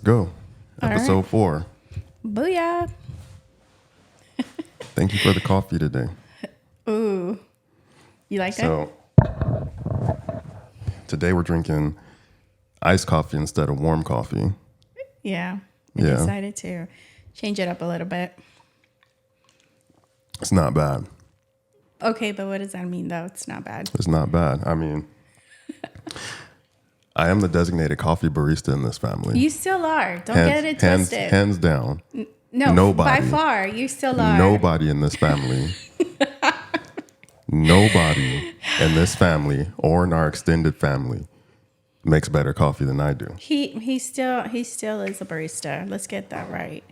go. All Episode right. 4. Booyah. Thank you for the coffee today. Ooh. You like that? So, today we're drinking iced coffee instead of warm coffee. Yeah. I Yeah. decided to change it up a little bit. It's not bad. Okay, but what does that mean, though? It's not bad. It's not bad. I mean, I am the designated coffee barista in this family. You still are. Don't get it twisted. Hands down. No, nobody. by far, you still are. Nobody in this family. Nobody in this family or in our extended family makes better coffee than I do. He still is a barista. Let's get that right.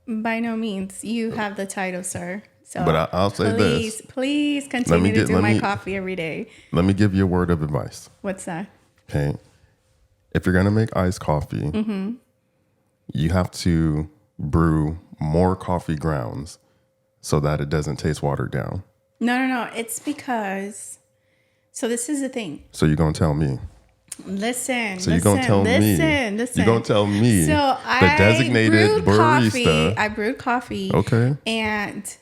By no means, you have the title, sir. So, But I'll say this. Please continue to do my coffee every day. Let me give you a word of advice. What's that? Okay. If you're going to make iced coffee, you have to brew more coffee grounds so that it doesn't taste watered down. No. It's because. So this is the thing. So you're going to tell me. Listen. So you're going to tell me. You're going to tell me. So the designated barista. I brewed coffee. Okay. And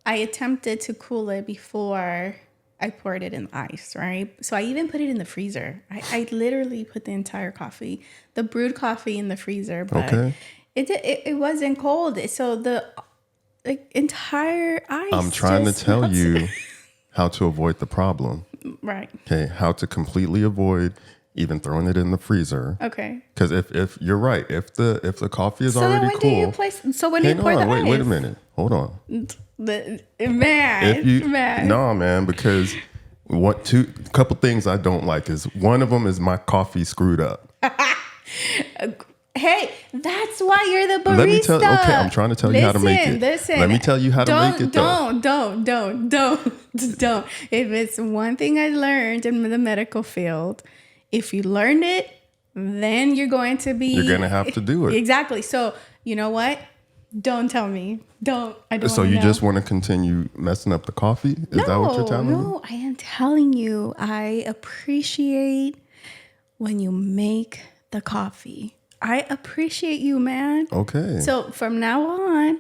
I attempted to cool it before I poured it in ice, right? So I even put it in the freezer. I literally put the entire coffee, the brewed coffee in the freezer, but it wasn't cold. So the entire ice. I'm trying to tell melted. you how to avoid the problem. Right. Okay. How to completely avoid even throwing it in the freezer. Okay. Because if you're right, if the coffee is So already then when cool. do you place? So when do you pour the ice? Wait a minute. Hold on. Man. No, man, because couple things I don't like is one of them is my coffee screwed up. Hey, that's why you're the barista. Let me tell. Okay, I'm trying to tell you how to make it. Listen. Let me tell you how to make it. Don't. If it's one thing I learned in the medical field, if you learned it, then you're going to have to do it. Exactly. So you know what? Don't tell me. Don't. I don't. So you know. just want to continue messing up the coffee? Is that what you're telling me? No, I am telling you. I appreciate when you make the coffee. I appreciate you, man. Okay. So from now on,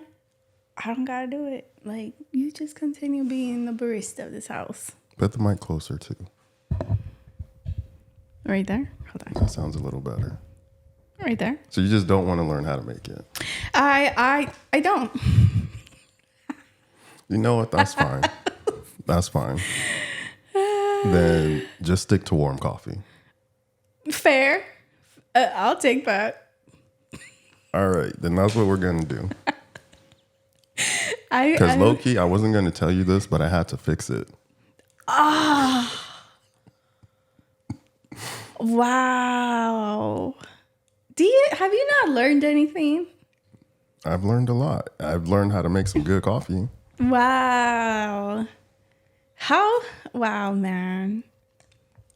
I don't gotta do it. Like, you just continue being the barista of this house. Put the mic closer too. Right there. Hold on. That sounds a little better. Right there. So you just don't want to learn how to make it? I don't. You know what? That's fine. That's fine. Then just stick to warm coffee. Fair. I'll take that. All right, then that's what we're gonna do. Because low-key, I wasn't gonna tell you this, but I had to fix it. Wow. Have you not learned anything? I've learned a lot. I've learned how to make some good coffee. Wow. Wow, man.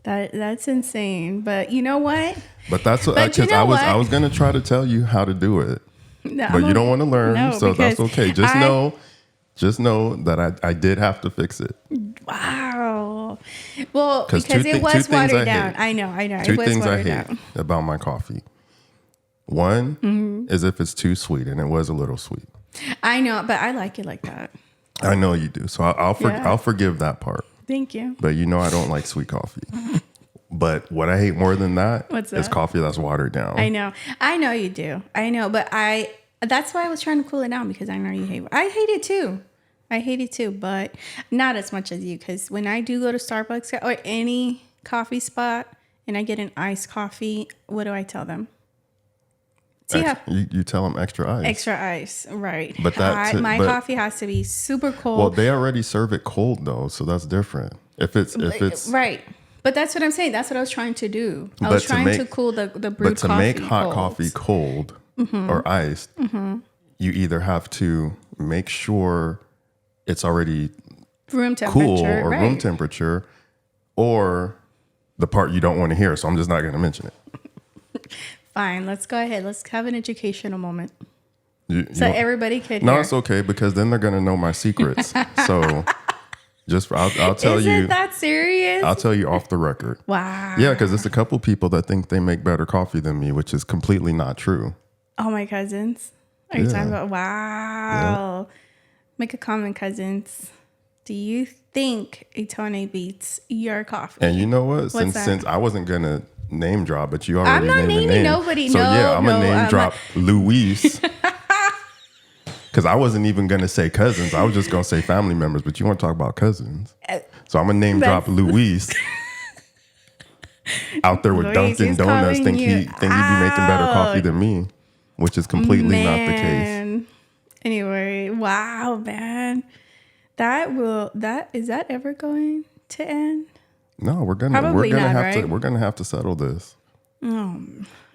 That's insane. But you know what? But that's what because I was gonna try to tell you how to do it. No, but you don't want to learn, so that's okay. Just know that I did have to fix it. Wow. Well, because it was watered down. I know. Two it was things I watered hate down about my coffee. One is if it's too sweet, and it was a little sweet. I know, but I like it like that. I know you do, so I'll forgive that part. Thank you. But you know I don't like sweet coffee. But what I hate more than that is coffee that's watered down. I know you do. I know, but that's why I was trying to cool it down, because I know you hate it. I hate it too, but not as much as you, because when I do go to Starbucks or any coffee spot and I get an iced coffee, what do I tell them? You tell them extra ice. Extra ice, right. But my coffee has to be super cold. Well, they already serve it cold though, so that's different. If it's right. But that's what I'm saying. That's what I was trying to do. I was trying to cool the brewed coffee. But to make hot coffee cold or iced, you either have to make sure it's already room temperature, cool or room temperature, or the part you don't want to hear. So I'm just not going to mention it. Fine. Let's go ahead. Let's have an educational moment. Everybody could hear. No, it's okay, because then they're going to know my secrets. So I'll tell Is you. it that serious? I'll tell you off the record. Wow. Yeah, because there's a couple people that think they make better coffee than me, which is completely not true. Oh, my cousins. Are you Yeah. talking about? Wow. Make a comment, cousins. Do you think a Tone beats your coffee? And you know what? What's that? Since I wasn't gonna name drop, but you already I'm not named the naming name. nobody. So No, yeah, I'm no, gonna name drop Luis. Because I wasn't even gonna say cousins. I was just gonna say family members. But you want to talk about cousins? So I'm gonna name drop Luis. Out there with Luis, Dunkin' he's Donuts, calling think he you be making better coffee out. than me, which is completely not the case. Man. Anyway, wow, man. Is that ever going to end? No, we're gonna Probably not, have to right? we're gonna have to settle this.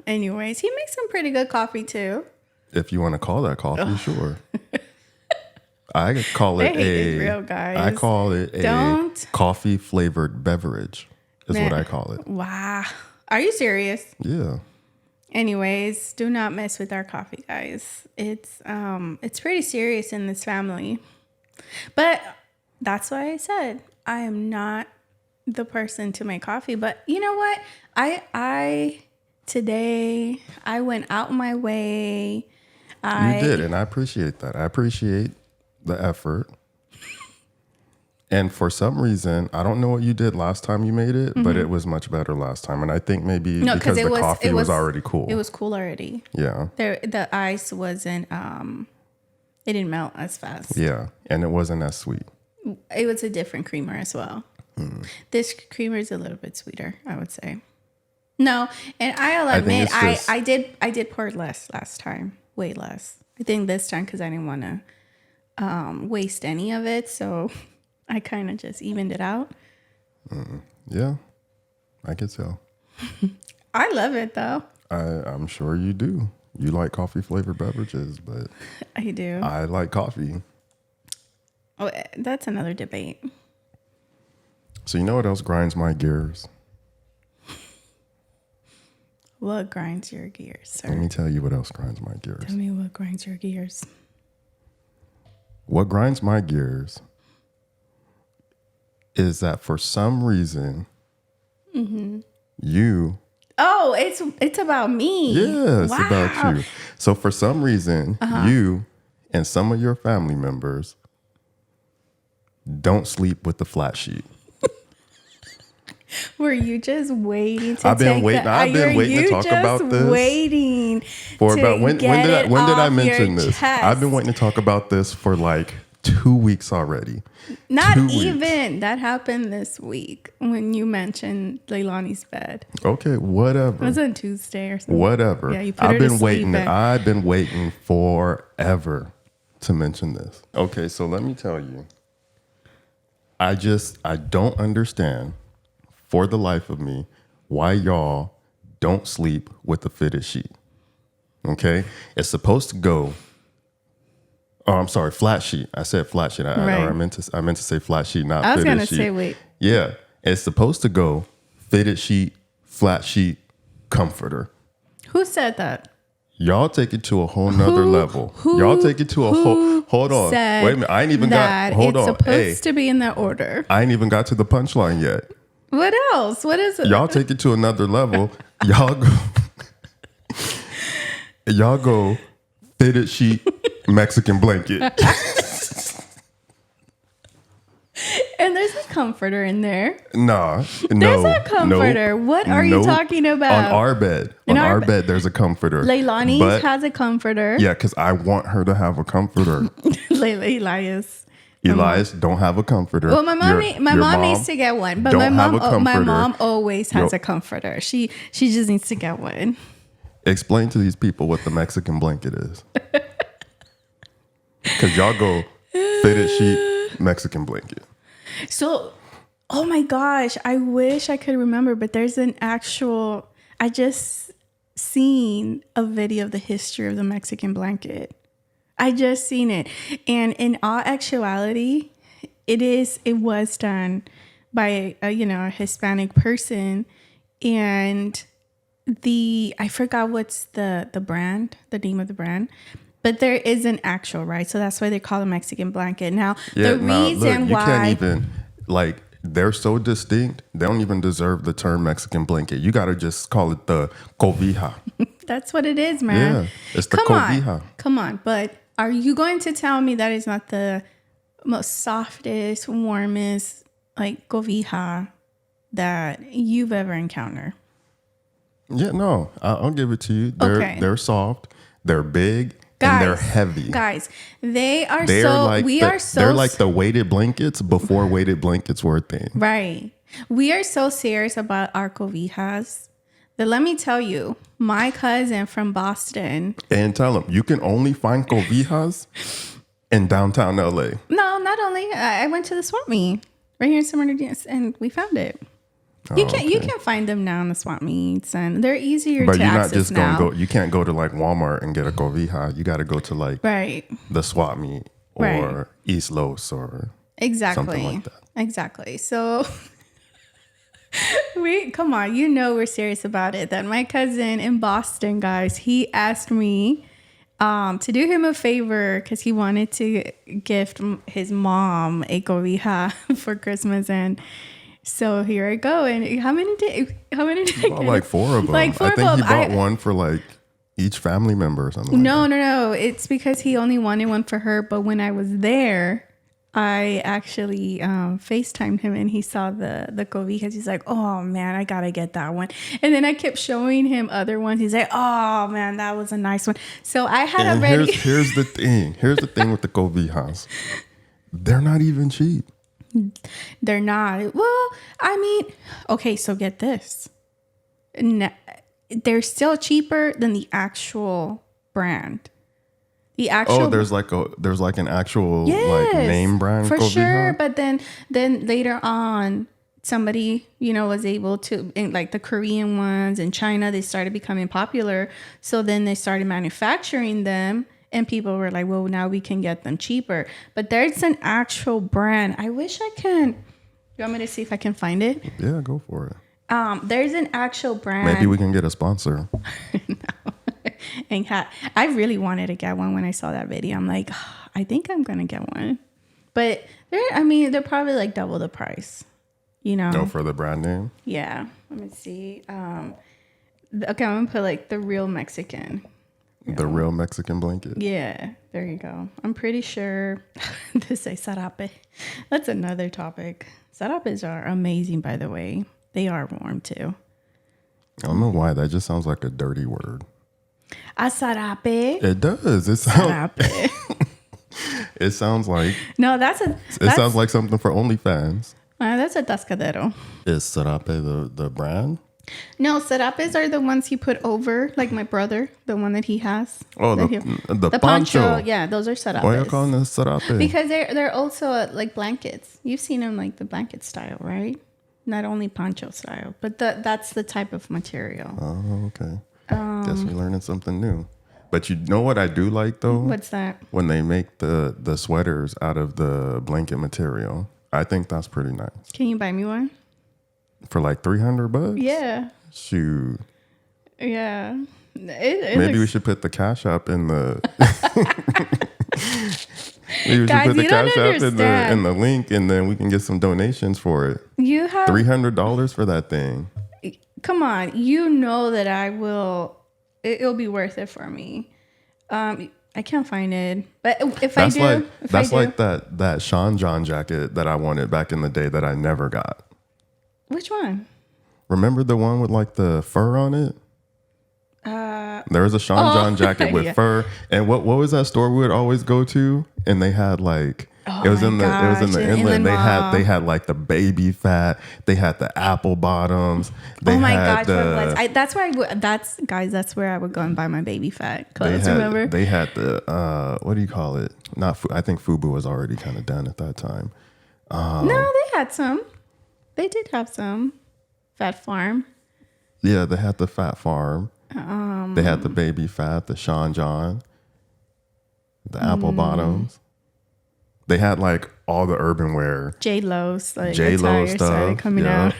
Anyways, he makes some pretty good coffee too. If you want to call that coffee, sure. I call They it hate this real, guys. I call it a Don't. coffee flavored beverage. Is Man. what I call it. Wow. Are you serious? Yeah. Anyways, do not mess with our coffee, guys. It's pretty serious in this family. But that's why I said I am not the person to make coffee. But you know what? Today I went out my way. You did, and I appreciate that. I appreciate the effort. And for some reason, I don't know what you did last time you made it, but it was much better last time. And I think maybe because the coffee was already cool. It was cool already. Yeah. The ice wasn't it didn't melt as fast. Yeah. And it wasn't as sweet. It was a different creamer as well. This creamer is a little bit sweeter, I would say. No, and I'll admit I did pour less last time, way less. I think this time because I didn't want to waste any of it, so I kind of just evened it out. Yeah. I could tell. I love it though. I'm sure you do. You like coffee flavored beverages, but I do. I like coffee. Oh, that's another debate. So you know what else grinds my gears? What grinds your gears, sir? Let me tell you what else grinds my gears. Tell me what grinds your gears. What grinds my gears is that for some reason, you... Oh, it's about me. Yeah, it's Wow. about you. So for some reason, you and some of your family members don't sleep with the flat sheet. Were you just waiting to I've been waiting to talk about this. Waiting For to about when did get I off mention your this? chest. I've been waiting to talk about this for like 2 weeks already. Not 2 weeks. even. That happened this week when you mentioned Leilani's bed. Okay, whatever. It was on Tuesday or something. Whatever. Yeah, you put her to sleep. I've been waiting forever to mention this. Okay, so let me tell you. I don't understand for the life of me why y'all don't sleep with the fitted sheet. Okay? It's supposed to go. Oh, I'm sorry, flat sheet. I said flat sheet. I meant to say flat sheet, not I was fitted going sheet. to say, wait. Yeah, it's supposed to go fitted sheet, flat sheet, comforter. Who said that? Y'all take it to a whole nother level. Y'all take it to a whole. Hold on. Wait a minute. I ain't even got. Hold on. It's supposed to be in that order. I ain't even got to the punchline yet. What else? What is it? Y'all take it to another level. Y'all go. Y'all go fitted sheet, Mexican blanket. And there's a comforter in there. Nah, There's no. a comforter. What are you talking about? On our bed. On our bed, there's a comforter. Leilani But- has a comforter. Yeah, because I want her to have a comforter. Elias. Elias don't have a comforter. Well, my mom Your needs to get one, but don't have a my comforter. mom always has Yo- a comforter. She just needs to get one. Explain to these people what the Mexican blanket is. Because y'all go fitted sheet, Mexican blanket. So, oh my gosh, I wish I could remember, but there's an actual. I just seen a video of the history of the Mexican blanket. I just seen it, and in all actuality, it was done by a Hispanic person, and I forgot what's the brand, the name of the brand. But there is an actual, right? So that's why they call it Mexican blanket. Now, the reason you why... can't even... like they're so distinct. They don't even deserve the term Mexican blanket. You got to just call it the cobija. That's what it is, man. Yeah, it's the Come cobija. on. Come on. But are you going to tell me that is not the most softest, warmest, like, cobija that you've ever encountered? Yeah, no, I'll give it to you. They're soft, they're big, and they're heavy. Guys, they're like the weighted blankets before weighted blankets were a thing. Right. We are so serious about our cobijas that, let me tell you, my cousin from Boston. And tell them you can only find cobijas in downtown LA. No, not only. I went to the swap meet right here in San Bernardino, and we found it. You can find them now in the swap meets, and they're easier but to access now. But you're not just gonna go. You can't go to like Walmart and get a cobija. You got to go to like the swap meet or East Los or something like that. Exactly. So come on, we're serious about it. That my cousin in Boston, guys, he asked me to do him a favor because he wanted to gift his mom a cobija for Christmas. And so here I go. And how many did like 4 of them. Like 4 I of think them. he bought one for like each family member or something. No. It's because he only wanted one for her. But when I was there, I actually FaceTimed him, and he saw the cobijas. He's like, oh man, I gotta get that one. And then I kept showing him other ones. He's like, oh man, that was a nice one. So I had already. Here's the thing. Here's the thing with the cobijas. They're not even cheap. They're not. Well, I mean, okay, so get this. They're still cheaper than the actual brand. There's like an actual like name brand for cobija? sure. But then later on, somebody was able to, like the Korean ones in China, they started becoming popular. So then they started manufacturing them. And people were like, well, now we can get them cheaper. But there's an actual brand. I wish I can. You want me to see if I can find it? Yeah, go for it. There's an actual brand. Maybe we can get a sponsor. No. And I really wanted to get one when I saw that video. I'm like, I think I'm going to get one. But they're probably like double the price. No, for the brand name? Yeah. Let me see. Okay, I'm going to put like the real Mexican. The real Mexican blanket. Yeah, there you go. I'm pretty sure they say sarape. That's another topic. Sarapes are amazing, by the way. They are warm too. I don't know why. That just sounds like a dirty word. A sarape? It does. It sounds like. No, it sounds like something for OnlyFans. That's a tascadero. Is sarape the brand? No, sarapes are the ones he put over, like my brother, the one that he has. Oh, the poncho. Yeah, those are sarapes. Why are you calling this sarape? Because they're also like blankets. You've seen them like the blanket style, right? Not only poncho style, but that's the type of material. Oh, okay. Guess we're learning something new. But you know what I do like though? What's that? When they make the sweaters out of the blanket material. I think that's pretty nice. Can you buy me one? For like $300? Yeah. Shoot. Yeah. Maybe we should put the cash up in the. Maybe we should Guys, put the cash up in the link, and then we can get some donations for it. You have $300 for that thing. Come on, that I will. It'll be worth it for me. I can't find it, but that's like that Sean John jacket that I wanted back in the day that I never got. Which one? Remember the one with like the fur on it? There was a Sean John jacket with fur. And what was that store we would always go to? And they had like it was in the inland. They had like the baby fat. They had the apple bottoms. That's where I would go and buy my baby fat clothes. Remember? They had the what do you call it? I think FUBU was already kind of done at that time. No, they had some. They did have some. Fat Farm. Yeah, they had the Fat Farm. They had the baby fat, the Sean John, the apple bottoms. They had like all the urban wear. J-Lo stuff started coming out.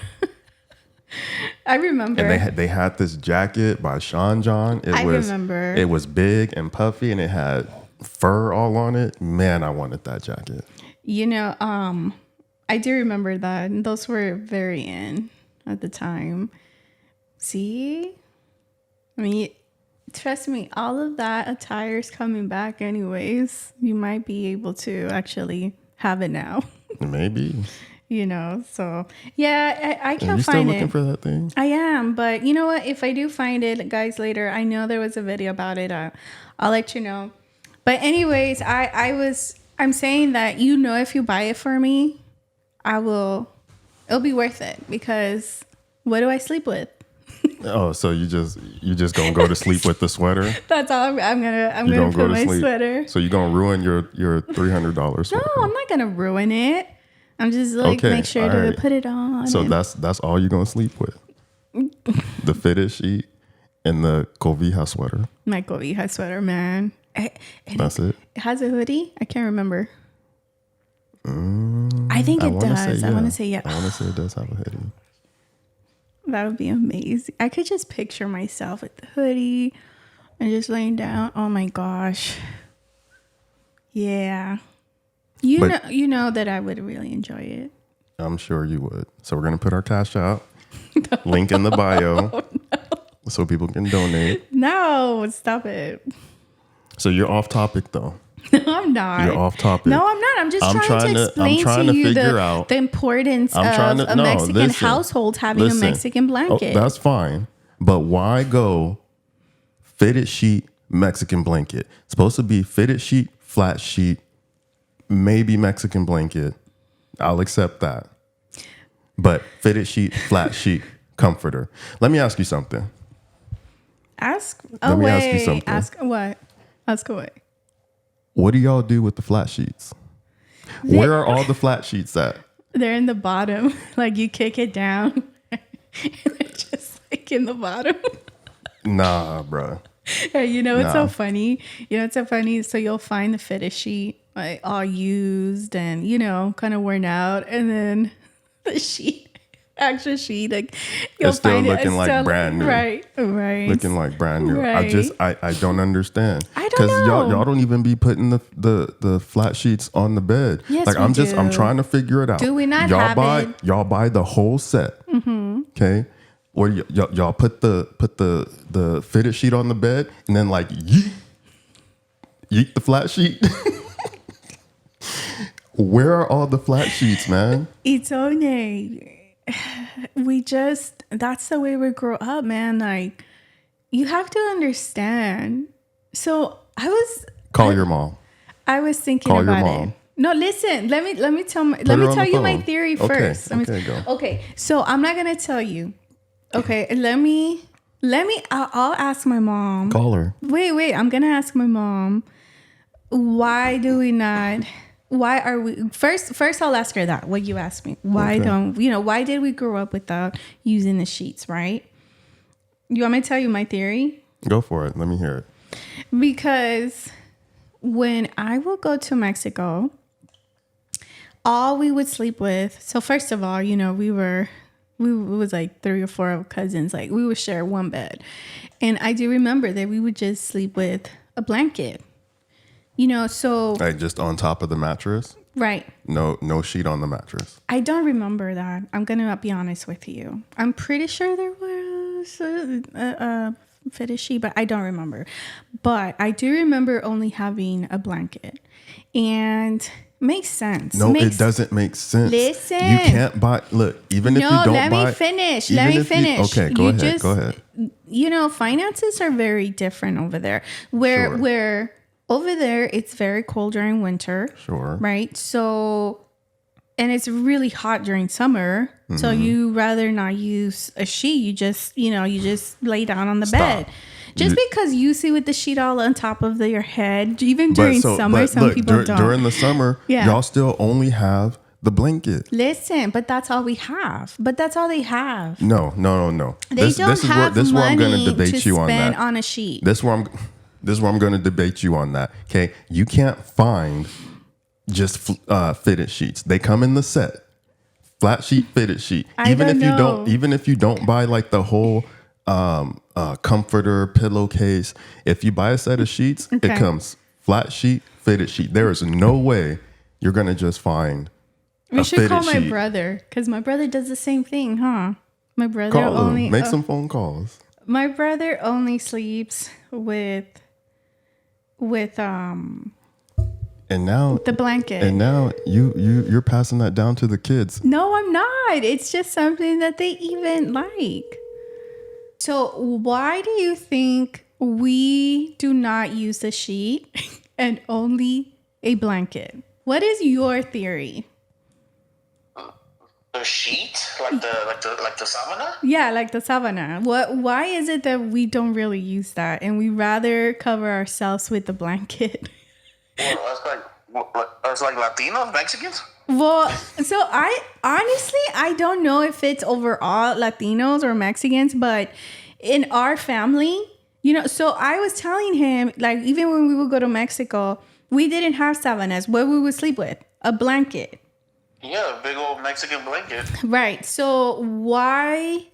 I remember. And they had this jacket by Sean John. I remember. It was big and puffy, and it had fur all on it. Man, I wanted that jacket. I do remember that. And those were very in at the time. See? I mean, trust me, all of that attire is coming back anyways. You might be able to actually have it now. Maybe. So yeah, I Are can't you still find looking it. for that thing? I am, but you know what? If I do find it, guys, later, I know there was a video about it. I'll let you know. But anyways, I'm saying that, if you buy it for me, it'll be worth it, because what do I sleep with? Oh, so you just gonna go to sleep with the sweater? That's all I'm gonna put my sweater. So you're gonna ruin your $300 sweater? No, I'm not gonna ruin it. I'm just like, Okay, make sure all to right. put it on. So that's all you're gonna sleep with? The fitted sheet and the Cobija sweater. My Cobija sweater, man. That's it. It has a hoodie. I can't remember. I think it does. I want to say yeah. I want to say it does have a hoodie. That would be amazing. I could just picture myself with the hoodie and just laying down. Oh my gosh. Yeah. You know that I would really enjoy it. I'm sure you would. So we're gonna put our cash out. Link in the bio, so people can donate. No, stop it. So you're off topic though. No, I'm not. You're off topic. No, I'm not. I'm just trying to explain to you the importance of a Mexican household having a Mexican blanket. Oh, that's fine. But why go fitted sheet, Mexican blanket? It's supposed to be fitted sheet, flat sheet, maybe Mexican blanket. I'll accept that. But fitted sheet, flat sheet, comforter. Let me ask you something. Ask what? Ask away. What do y'all do with the flat sheets? Where are all the flat sheets at? They're in the bottom. Like, you kick it down. They're just like in the bottom. Nah, bro. Hey, it's so funny. It's so funny. So you'll find the fitted sheet like all used and, kind of worn out. And then the extra sheet, like, you'll it's still find looking it's like still, brand new. Right. Looking like brand new. Right. I don't understand. I don't know. Y'all don't even be putting the flat sheets on the bed. Yes, like, I'm trying to figure it out. Do we not have it? Y'all buy the whole set. Mm-hmm. Okay. Or y'all put the fitted sheet on the bed and then like yeet the flat sheet. Where are all the flat sheets, man? It's only that's the way we grow up, man. Like, you have to understand. So Call your mom. I was thinking Call your about mom. it. No, listen. Let me tell you my theory first. Go. Okay, so I'm not gonna tell you. Okay, I'll ask my mom. Call her. Wait. I'm gonna ask my mom. Why do we not? Why are we first? I'll ask her that. What you asked me. Why why did we grow up without using the sheets? Right? You want me to tell you my theory? Go for it. Let me hear it. Because when I will go to Mexico, all we would sleep with. So first of all, we was like 3 or 4 cousins. Like, we would share one bed, and I do remember that we would just sleep with a blanket. So Like, just on top of the mattress? Right. No sheet on the mattress. I don't remember that. I'm gonna be honest with you. I'm pretty sure there was a fitted sheet, but I don't remember. But I do remember only having a blanket, and makes sense. No, it doesn't make sense. Listen, you can't buy. Look, even if you don't buy. Let me finish. Okay, go ahead. Finances are very different over there. Where over there, it's very cold during winter. Sure. Right. So, and it's really hot during summer. Mm-hmm. So you rather not use a sheet. You just lay down on the bed. Just because you see with the sheet all on top of your head, even during summer, some people don't. During the summer, y'all still only have the blanket. Listen, but that's all we have. But that's all they have. No. They don't have this money I'm going to debate to you on spend that. on a sheet. This is where I'm going to debate you on that. Okay, you can't find just fitted sheets. They come in the set, flat sheet, fitted sheet. Even if you don't buy like the whole comforter, pillowcase. If you buy a set of sheets, it comes flat sheet, fitted sheet. There is no way you're going to just find We A should call fitted my sheet. brother because my brother does the same thing, huh? My brother Call only him. Make some phone calls. my brother only sleeps with And now, the blanket. you're passing that down to the kids. No, I'm not. It's just something that they even like. So why do you think we do not use a sheet and only a blanket? What is your theory? The sheet, like the savannah. Yeah, like the savannah. Why is it that we don't really use that and we rather cover ourselves with the blanket? That's like Latinos, Mexicans. Well, so I don't know if it's overall Latinos or Mexicans, but in our family, so I was telling him, like, even when we would go to Mexico, we didn't have sabanas. What we would sleep with? A blanket. Yeah, a big old Mexican blanket. Right. So why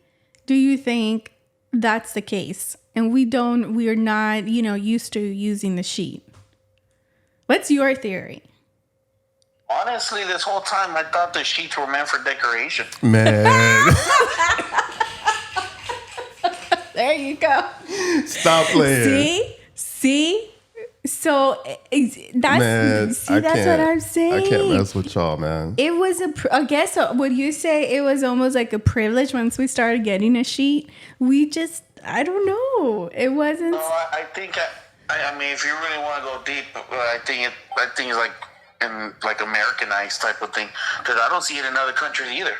do you think that's the case? And we're not, used to using the sheet. What's your theory? Honestly, this whole time I thought the sheets were meant for decoration. Man, There you go. stop playing. See? So that's Man, see, that's what I'm saying. I can't mess with y'all, man. It was I guess, would you say it was almost like a privilege once we started getting a sheet? I don't know. It wasn't. No, I think I mean, if you really want to go deep, I think it's like in like Americanized type of thing, because I don't see it in other countries either.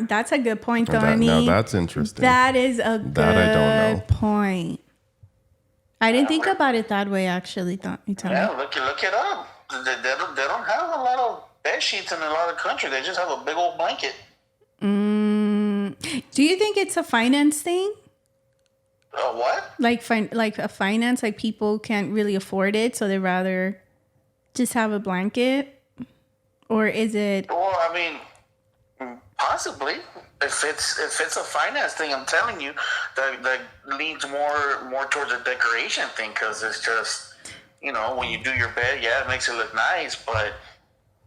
That's a good point, Now Tony. that's interesting. That is a good That I don't know. point. I didn't think about it that way, actually, Tony. Yeah, look it up. They don't have a lot of bed sheets in a lot of countries. They just have a big old blanket. Do you think it's a finance thing? What? Like a finance, like people can't really afford it, so they rather just have a blanket? Or is it? Well, I mean, possibly. If it's a finance thing, I'm telling you, that leans more towards a decoration thing, because it's just, when you do your bed, yeah, it makes it look nice, but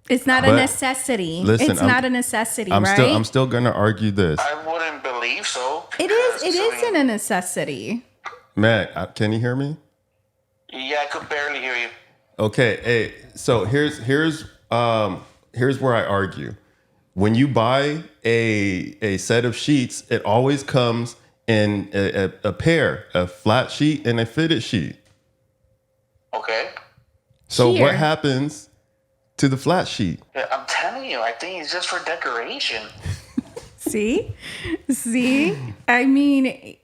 It's not a necessity. Listen, it's not a necessity, I'm right? still gonna argue this. I wouldn't believe so. It isn't a necessity. Matt, can you hear me? Yeah, I could barely hear you. Okay, hey, so here's where I argue. When you buy a set of sheets, it always comes in a pair, a flat sheet and a fitted sheet. Okay. So Here. what happens to the flat sheet? Yeah, I'm telling you, I think it's just for decoration. See? I mean,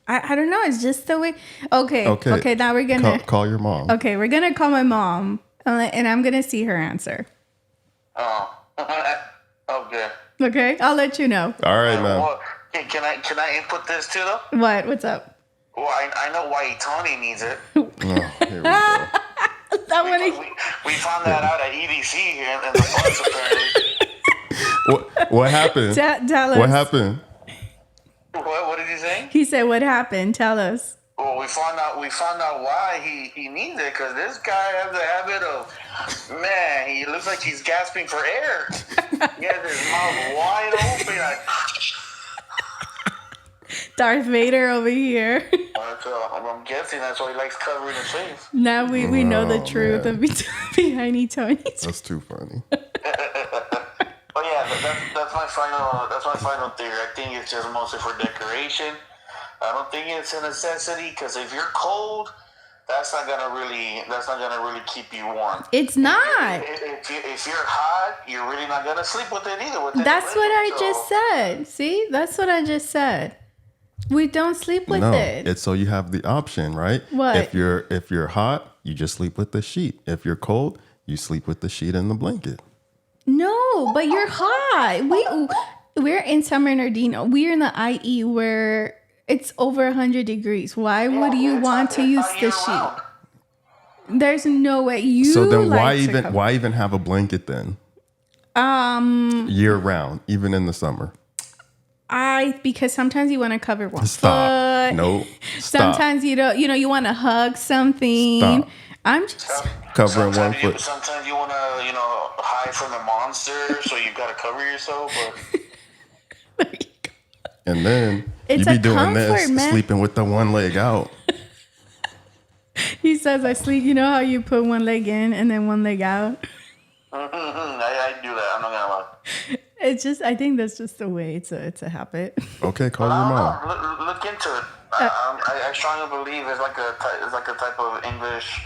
I don't know. It's just the way. Okay. Now we're gonna call your mom. Okay, we're gonna call my mom, and I'm gonna see her answer. Oh. Okay. Okay, I'll let you know. All right, man. Well, can I input this too though? What? What's up? Well, I know why Tony needs it. Oh, here we go. We found that out at EDC here in the bus apparently. What happened? Tell us. What happened? What did he say? He said, "What happened? Tell us." Well, we found out why he needs it, because this guy has the habit of, man, he looks like he's gasping for air. He has his mouth wide open. Like, Darth Vader over here. I'm guessing that's why he likes covering his face. Now we know the Oh, truth man. of behind Tony's. That's too funny. But yeah, that's my final theory. I think it's just mostly for decoration. I don't think it's a necessity, because if you're cold, that's not gonna really keep you warm. It's not. If you're hot, you're really not gonna sleep with it either. That's what I just said. See, that's what I just said. We don't sleep with No, it. it's so you have the option, right? What? If you're hot, you just sleep with the sheet. If you're cold, you sleep with the sheet and the blanket. No, but you're hot. We're in San Bernardino. We're in the IE where it's over 100 degrees. Why would you want to use the sheet? There's no way you. So then like why even have a blanket then? Year round, even in the summer. Because sometimes you want to cover one Stop. foot. No. Stop. Sometimes you want to hug something. Stop. I'm just Covering one foot. Sometimes you want to, hide from the monster, so you gotta cover yourself. But And then It's you a be doing comfort, this, man. sleeping with the one leg out. He says, I sleep. You know how you put one leg in and then one leg out? I do that. I'm not gonna lie. It's just, I think that's just the way. It's a habit. Okay, call But your I don't mom. know. Look into it. I strongly believe it's like a type of English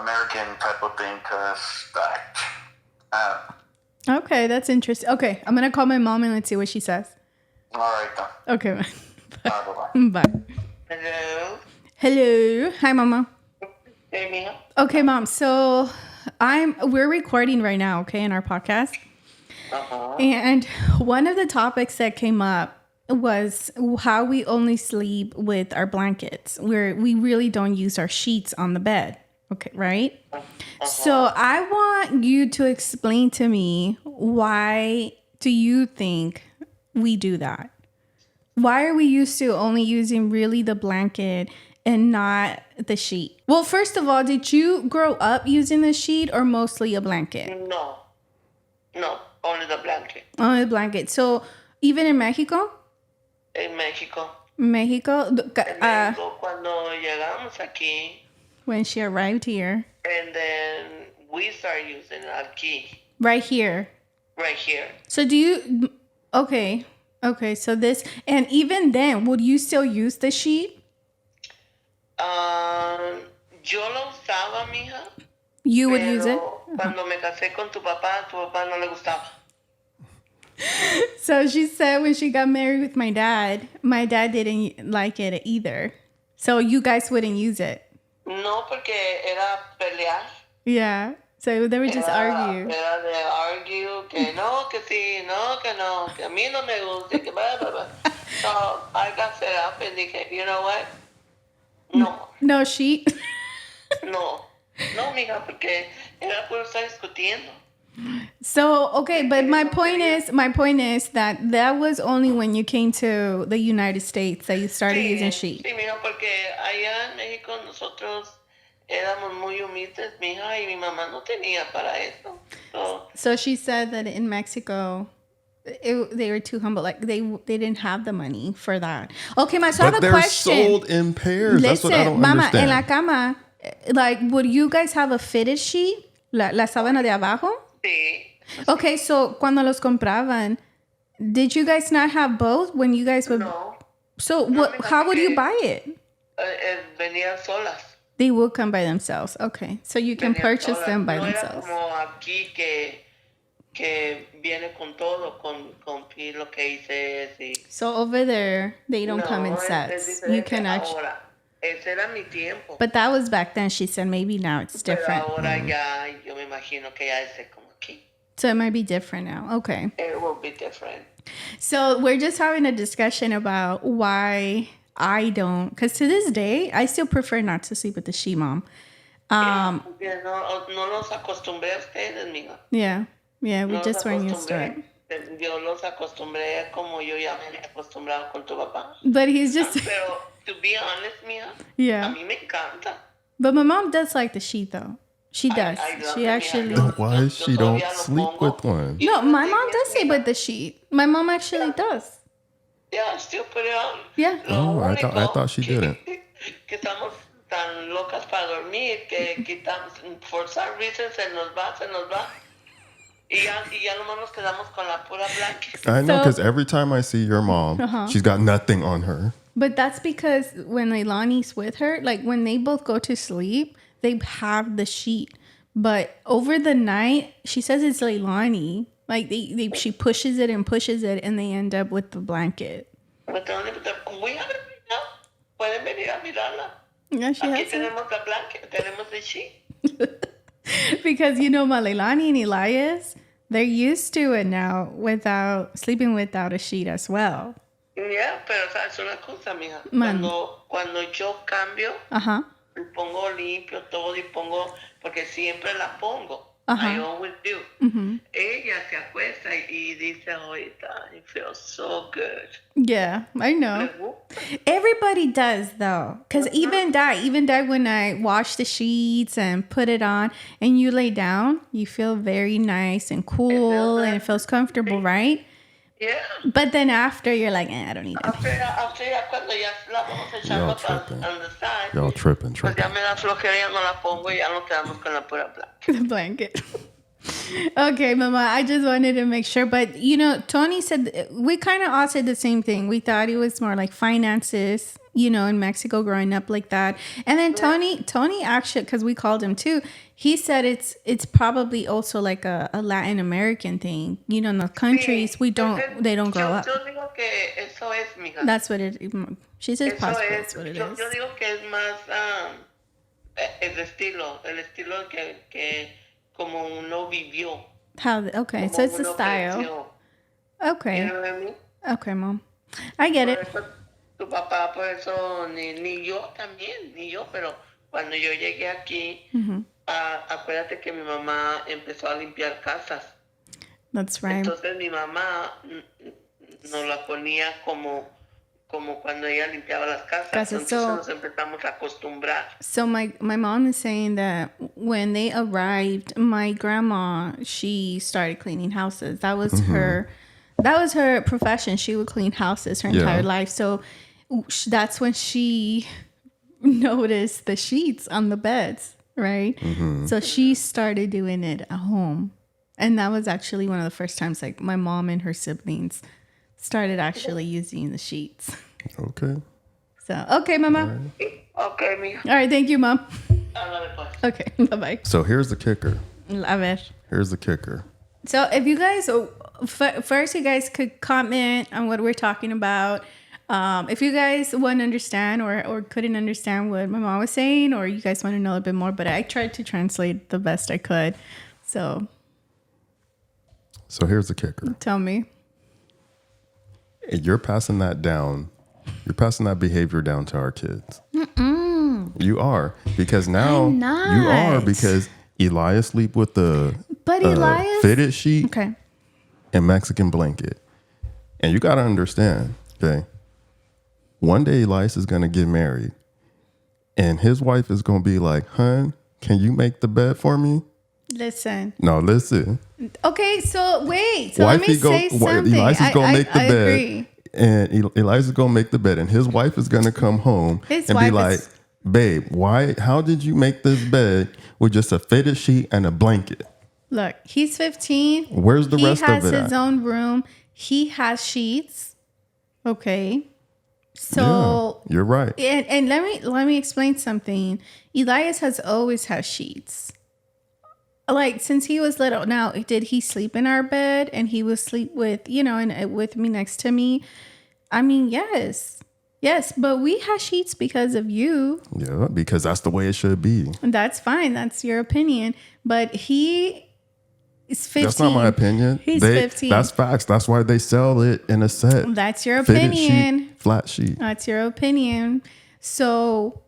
American type of thing. Okay, that's interesting. Okay, I'm going to call my mom and let's see what she says. All right, then. Okay, bye. Bye. Bye. Hello. Hello. Hi, Mama. Hey, Mia. Okay, Mom. So we're recording right now, okay, in our podcast. And one of the topics that came up was how we only sleep with our blankets, where we really don't use our sheets on the bed. Okay, right? So I want you to explain to me, why do you think we do that? Why are we used to only using really the blanket and not the sheet? Well, first of all, did you grow up using the sheet or mostly a blanket? No, only the blanket. Only the blanket. So even in Mexico? En México. Mexico, En México, cuando llegamos aquí, when she arrived here, and then we start using aquí, right here. right here. So do you, okay, so this, and even then, would you still use the sheet? Yo lo usaba, mija. You would use it? Pero cuando me casé con tu papá no le gustaba. So she said when she got married with my dad didn't like it either. So you guys wouldn't use it? No, porque era pelear. Yeah. So they would just argue. Era de argue, que no, que sí, no, que a mí no me gusta, que blah, blah, blah. So I got fed up and dije, you know what? No, No sheet? no, mija, porque era por estar discutiendo. So, okay, but my point is that was only when you came to the United States that you started using sheet. Sí, mija, porque allá en México nosotros éramos muy humildes, mija, y mi mamá no tenía para eso. So she said that in Mexico, they were too humble. Like they didn't have the money for that. Okay, so I have But a they're question. sold in pairs. That's what I don't Mama, understand. en la cama, like, would you guys have a fitted sheet? La sábana de abajo? Sí. Okay, so cuando los compraban, did you guys not have both when you guys would? No. So No, what? mija, How would you porque- buy it? Venían solas. They would come by themselves. Okay, so you can Venían purchase solas. them by no themselves. Era como aquí que viene con todo, con lo que hice. Sí. So over there, they don't No, come in es sets. You diferente can actually. ahora. Ese era mi tiempo. But that was back then. She said maybe now it's Pero different. ahora ya, yo me imagino que ya es como aquí. So it might be different now. Okay. It will be different. So we're just having a discussion about why I don't, because to this day, I still prefer not to sleep with the she mom. Porque no los acostumbré a ustedes, mija. Yeah, we No just los weren't used to it. acostumbré. Yo los acostumbré como yo ya me había acostumbrado con tu papá. But he's just, Pero, to be honest, mija, a yeah. mí me encanta. But my mom does like the sheet though. She does. I love She it, actually. mija. Why Yo she don't todavía lo sleep pongo. with one? No, my mom does sleep with the sheet. My mom actually does. Yeah, I still put it on. Yeah. Oh, Lo I único thought she didn't. Que estamos tan locas para dormir que quitamos, for some reason se nos va. Y ya nomás nos quedamos con la pura blanket. I know, So- because every time I see your mom, she's got nothing on her. But that's because when Leilani's with her, like when they both go to sleep, they have the sheet. But over the night, she says it's Leilani. Like she pushes it and they end up with the blanket. But we have it right now. Pueden venir a mirarla. Yeah, she Aquí has it. tenemos la blanket, tenemos el sheet. Because Leilani and Elias, they're used to it now without sleeping without a sheet as well. Yeah, pero sabes una cosa, mija. Man. Cuando yo cambio, Uh-huh. pongo limpio todo y pongo, porque siempre la pongo. I always do. Ella se acuesta y dice, ahorita, it feels so good. Yeah, I know. Le gusta. Everybody does though, because even that when I wash the sheets and put it on, and you lay down, you feel very nice and cool, and it feels comfortable, right? Yeah. But then after, you're like, I don't need it. After ya cuando ya la vamos Y'all echando tripping. on the side, Y'all tripping, pues ya tripping. me da flojera, ya no la pongo y ya nos quedamos con la pura blanca. The blanket. Okay, Mama, I just wanted to make sure. But, Tony said, we kind of all said the same thing. We thought it was more like finances, in Mexico growing up like that. And then Tony actually, because we called him too, he said it's probably also like a Latin American thing. In the countries, they don't grow up. Yo digo que eso es, mija. That's what it, she says Eso possibly es. that's what it Yo is. digo que es más el estilo que como uno vivió. Okay, Como so it's a uno style. creció. Okay. You know what I mean? Okay, Mom. I get Por it. eso tu papá, por eso, ni yo también, pero cuando yo llegué aquí, acuérdate que mi mamá empezó a limpiar casas. That's right. Entonces mi mamá nos la ponía como cuando ella limpiaba las casas. Entonces nos empezamos a acostumbrar. So my mom is saying that when they arrived, my grandma, she started cleaning houses. That was her profession. She would clean houses her entire life. So that's when she noticed the sheets on the beds, right? So she started doing it at home. And that was actually one of the first times like my mom and her siblings started actually using the sheets. Okay. So, okay, Mama. Okay, mija. All right, thank you, Mom. Ándale, pues. Okay, bye-bye. So here's the kicker. A ver. Here's the kicker. So if you guys, first you guys could comment on what we're talking about. If you guys want to understand or couldn't understand what my mom was saying, or you guys want to know a little bit more, but I tried to translate the best I could. So here's the kicker. tell me. You're passing that down. You're passing that behavior down to our kids. You are, because now I'm not. you are, because Elias sleep with the fitted sheet and Mexican blanket. And you got to understand, okay, one day Elias is going to get married and his wife is going to be like, hun, can you make the bed for me? Listen. No, listen. Okay, so wait. So let me say something. Elias is going to make the bed. Agree. And Elias is going to make the bed. And his wife is going to come home and be like, babe, how did you make this bed with just a fitted sheet and a blanket? Look, he's 15. Where's the rest of it? He has his own room. He has sheets. Okay. So yeah, you're right. And let me explain something. Elias has always had sheets. Like since he was little. Now, did he sleep in our bed and he would sleep with, and with me next to me? I mean, yes. Yes, but we have sheets because of you. Yeah, because that's the way it should be. That's fine. That's your opinion. But he is 15. That's not my opinion. He's 15. That's facts. That's why they sell it in a set. That's your opinion. Sheet, flat sheet. That's your opinion. So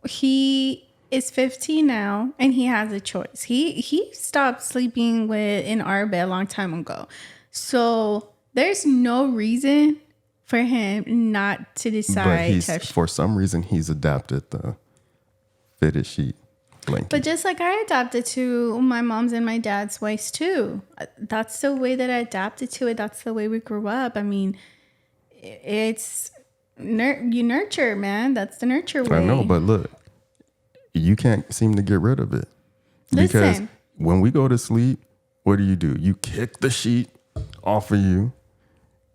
he is 15 now and he has a choice. He stopped sleeping in our bed a long time ago. So there's no reason for him not to decide. But for some reason, he's adapted the fitted sheet blanket. But just like I adapted to my mom's and my dad's ways too. That's the way that I adapted to it. That's the way we grew up. I mean, it's you nurture, man. That's the nurture way. I know, but look, you can't seem to get rid of it. Listen. Because when we go to sleep, what do? You kick the sheet off of you.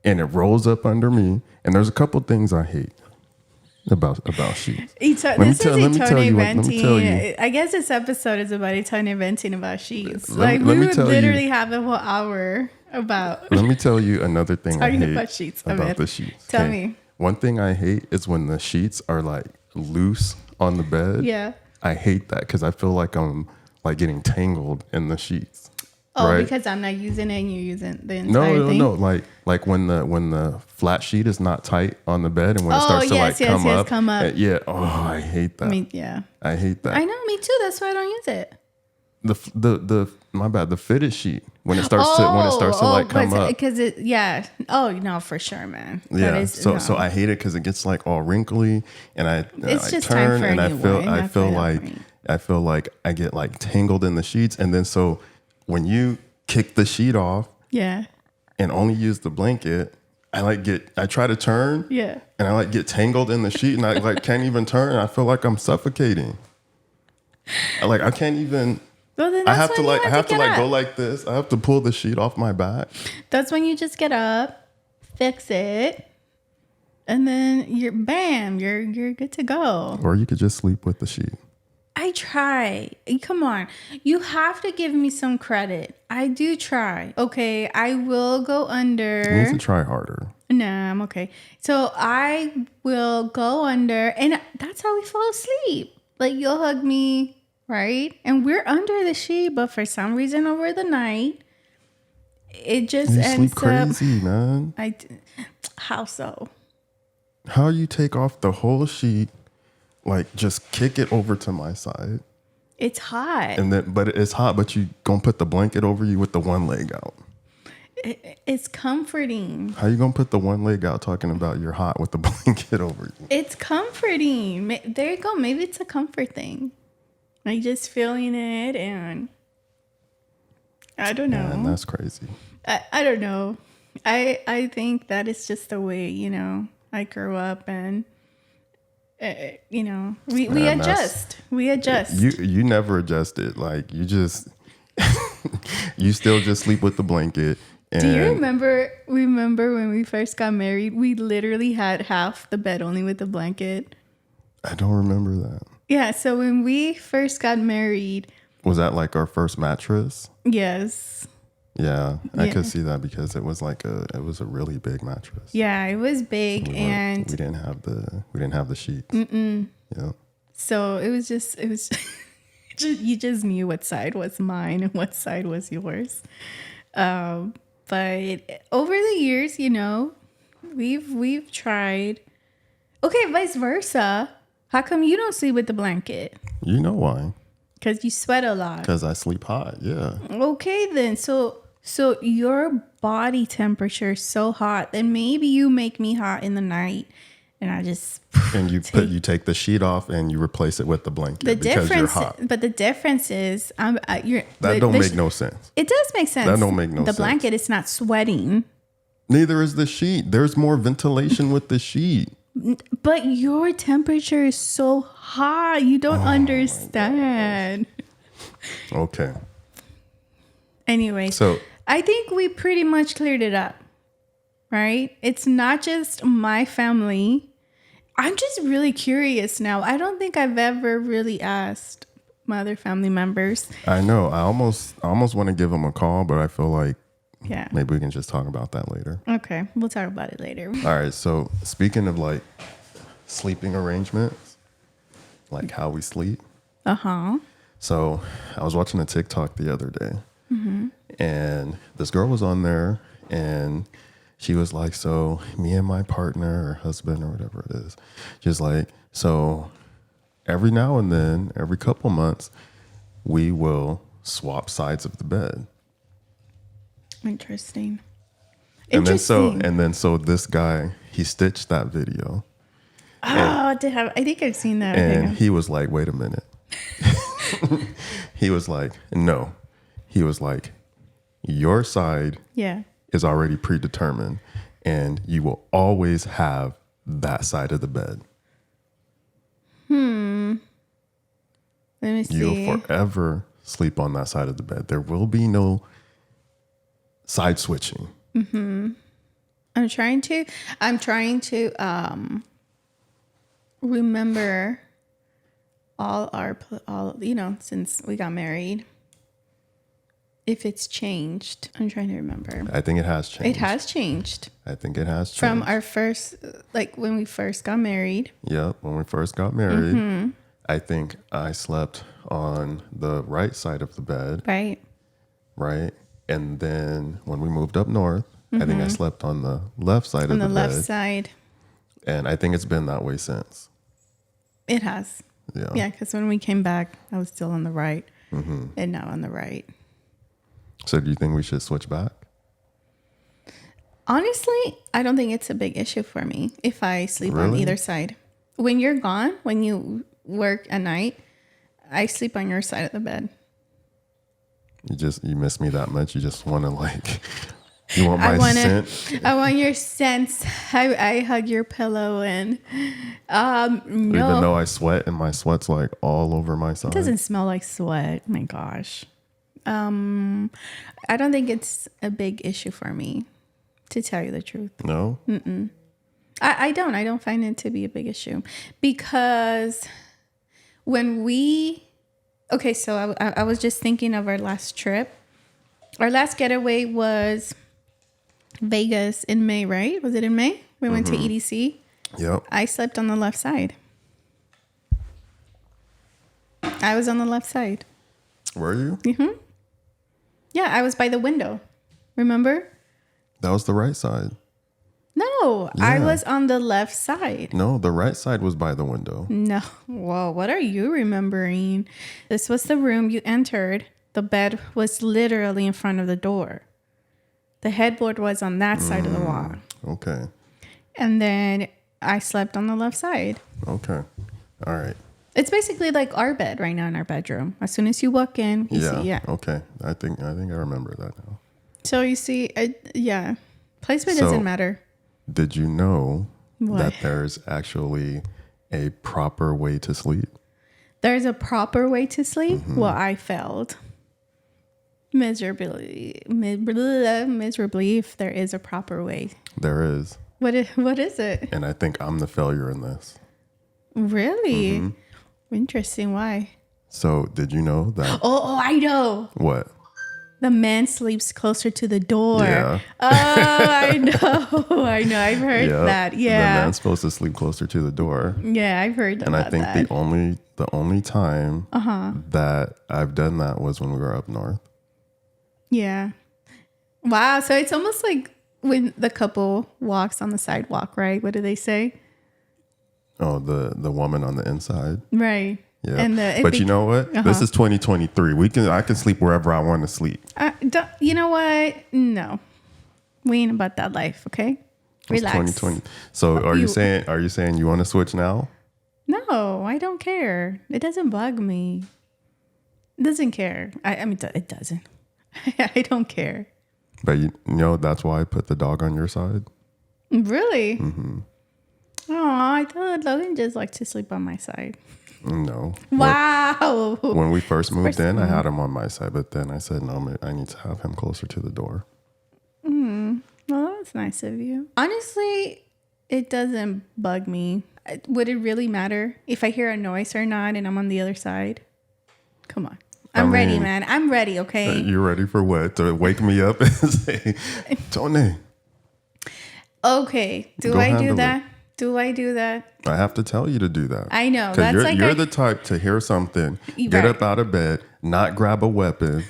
And it rolls up under me. And there's a couple things I hate about sheets. Let me tell you. I guess this episode is about Itone venting about sheets. We would literally have a whole hour about. Let me tell you another thing I hate about sheets. about the sheets. Tell me. One thing I hate is when the sheets are like loose on the bed. Yeah. I hate that because I feel like I'm like getting tangled in the sheets. Oh, right? Because I'm not using it and you're using the entire thing? No. Like when the flat sheet is not tight on the bed and when it starts to come up. Yeah. Oh, I hate that. Yeah. I hate that. I know, me too. That's why I don't use it. the my bad, the fitted sheet when it starts to like come up. Because it, yeah. Oh no, for sure, man. Yeah. That is, So I hate it because it gets like all wrinkly, and I just time turn for and a new one. I feel like I get like tangled in the sheets, and then so when you kick the sheet off, yeah, and only use the blanket, I try to turn, yeah, and I like get tangled in the sheet, and I like can't even turn. And I feel like I'm suffocating. I can't even. Well, then I that's have to when you have to get go up. like this. I have to pull the sheet off my back. That's when you just get up, fix it, and then you're good to go. Or you could just sleep with the sheet. I try. Come on. You have to give me some credit. I do try. Okay, I will go under. You need to try harder. Nah, I'm okay. So I will go under, and that's how we fall asleep. Like, you'll hug me, right? And we're under the sheet, but for some reason over the night, it just You ends sleep up. crazy, man. How so? How you take off the whole sheet, like just kick it over to my side, It's hot. but it's hot. But you gonna put the blanket over you with the one leg out. It's comforting. How you gonna put the one leg out talking about you're hot with the blanket over you? It's comforting. There you go. Maybe it's a comfort thing. Like, just feeling it, and I don't know. Man, that's crazy. I don't know. I think that is just the way, I grew up, and we Man, adjust. We adjust. You never adjusted. Like you just you still just sleep with the blanket. And Do you remember when we first got married? We literally had half the bed only with the blanket. I don't remember that. Yeah, so when we first got married, Was that like our first mattress? yes. Yeah, I Yeah. could see that because it was it was a really big mattress. Yeah, it was big, and we didn't have the sheets. Yeah. so it was you just knew what side was mine and what side was yours. But over the years, we've tried. Okay, vice versa. How come you don't sleep with the blanket? You know why? Because you sweat a lot. Because I sleep hot. Yeah. Okay, then. So your body temperature is so hot, then maybe you make me hot in the night, and I just And you take the sheet off and you replace it with the blanket because you're hot. But the difference is, That don't make no sense. It does make sense. That don't make no sense. The blanket is not sweating, Neither is the sheet. There's more ventilation with the sheet. but your temperature is so hot. You don't understand. Okay. Anyway, So I think we pretty much cleared it up, right? It's not just my family. I'm just really curious now. I don't think I've ever really asked my other family members. I know. I almost want to give them a call, but I feel like Yeah. maybe we can just talk about that later. Okay. We'll talk about it later. All right. So speaking of like sleeping arrangements, like how we sleep. Uh-huh. So I was watching a TikTok the other day, and this girl was on there, and she was like, so me and my partner or husband or whatever it is, just like, so every now and then, every couple months, we will swap sides of the bed. Interesting. And then so this guy, he stitched that video, I think I've seen that. and he was like, wait a minute. He was like, no. He was like, your side Yeah. is already predetermined, and you will always have that side of the bed. Let me see. You'll forever sleep on that side of the bed. There will be no side switching. I'm trying to remember all since we got married, if it's changed. I'm trying to remember. I think it has changed. It has changed I think it has changed. from our first, like when we first got married. Yep, when we first got married, I think I slept on the right side of the bed, Right. right? And then when we moved up north, I think I slept on the left side On of the the left bed. side. And I think it's been that way since. It has. Yeah. Yeah, because when we came back, I was still on the right. and now on the right. So do you think we should switch back? Honestly, I don't think it's a big issue for me if I sleep on Really? either side. When you're gone, when you work at night, I sleep on your side of the bed. You miss me that much? You just want to like, you want my scent? I want your sense. I hug your pillow and no. Even though I sweat and my sweat's like all over my side. It doesn't smell like sweat. Oh my gosh. I don't think it's a big issue for me, to tell you the truth. No? I don't find it to be a big issue because when so I was just thinking of our last trip. Our last getaway was Vegas in May, right? Was it in May? We went to EDC. Yep. I slept on the left side. I was on the left side. Were you? Yeah, I was by the window. Remember? That was the right side. No, I Yeah. was on the left side. No, the right side was by the window. No. Whoa, what are you remembering? This was the room you entered. The bed was literally in front of the door. The headboard was on that side of the wall. Okay. And then I slept on the left side. Okay. All right. It's basically like our bed right now in our bedroom. As soon as you walk in, you see, Okay. I think I remember that now. So you see, placement So- doesn't matter. Did you know What? that there's actually a proper way to sleep? There's a proper way to sleep. Well, I failed miserably if there is a proper way. There is. What is it? And I think I'm the failure in this. Really? Interesting. Why? So did you know that? Oh, I know. What? The man sleeps closer to the door. Yeah. Oh, I know. I've heard Yep. that. The Yeah. man's supposed to sleep closer to the door. Yeah, I've heard And about I think that. the only time that I've done that was when we were up north. Yeah. Wow. So it's almost like when the couple walks on the sidewalk, right? What do they say? Oh, the woman on the inside. Right. Yeah. And But you know what? This is 2023. I can sleep wherever I want to sleep. you know what? No, we ain't about that life. Okay. It's Relax. 2020. So are you saying you want to switch now? No, I don't care. It doesn't bug me. It doesn't care. I mean, it doesn't. I don't care. But you know that's why I put the dog on your side. Really? Oh, I thought Logan just liked to sleep on my side. No. Wow. When we first moved in, I had him on my side, but then I said, no, I need to have him closer to the door. Well, that's nice of you. Honestly, it doesn't bug me. Would it really matter if I hear a noise or not and I'm on the other side? Come on. I'm ready, man. I'm ready, okay? You ready for what? To wake me up and say, Tony. Okay. Do Go I do handle that? Do I do that? I have to tell you to do that. I know. Because That's like you're the type to hear something, get Right. up out of bed, not grab a weapon,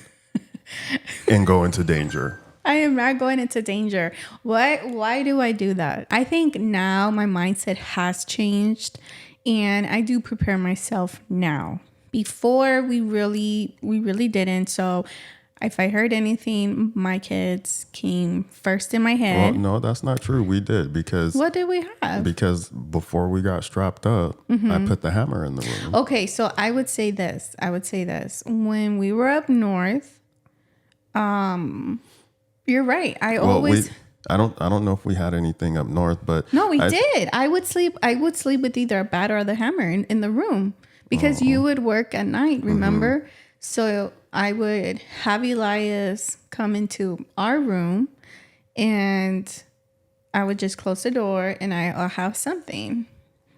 and go into danger. I am not going into danger. Why do I do that? I think now my mindset has changed and I do prepare myself now. Before we really didn't. So if I heard anything, my kids came first in my Well, head. no, that's not true. We did because What did we have? because before we got strapped up, I put the hammer in the room. Okay, so I would say this. When we were up north, you're right. I always I don't know if we had anything up north, but No, we did. I would sleep with either a bat or the hammer in the room because you would work at night, remember? So I would have Elias come into our room and I would just close the door and I'll have something.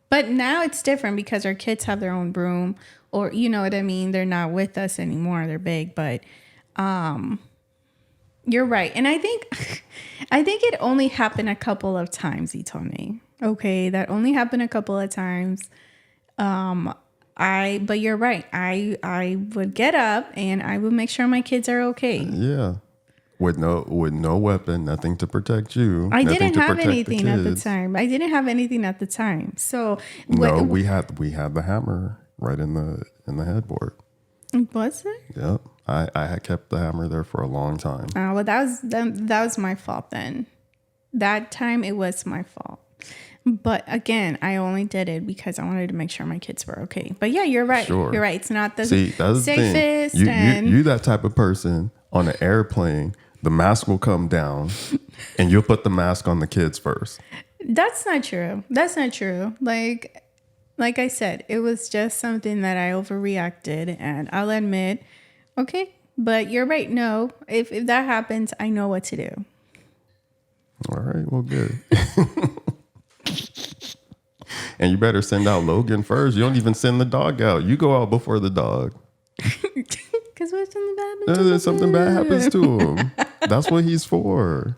But now it's different because our kids have their own room or you know what I mean? They're not with us anymore. They're big, but you're right. And I think it only happened a couple of times, Itone. Okay, that only happened a couple of times. But you're right. I would get up and I would make sure my kids are okay. Yeah. With no weapon, nothing to protect you. I nothing didn't to have protect anything at the kids. time. So No, we had the hammer right in the headboard. Was it? Yep. I had kept the hammer there for a long time. Oh, well, that was my fault then. That time it was my fault. But again, I only did it because I wanted to make sure my kids were okay. But yeah, you're right. Sure. You're right. It's not the See, that's safest. the thing. And You that type of person on an airplane, the mask will come down and you'll put the mask on the kids first. that's not true. That's not true. Like I said, it was just something that I overreacted, and I'll admit, okay, but you're right. No, if that happens, I know what to do. All right, well, good. And you better send out Logan first. You don't even send the dog out. You go out before the dog. Because what Something bad happens to him. That's what he's for.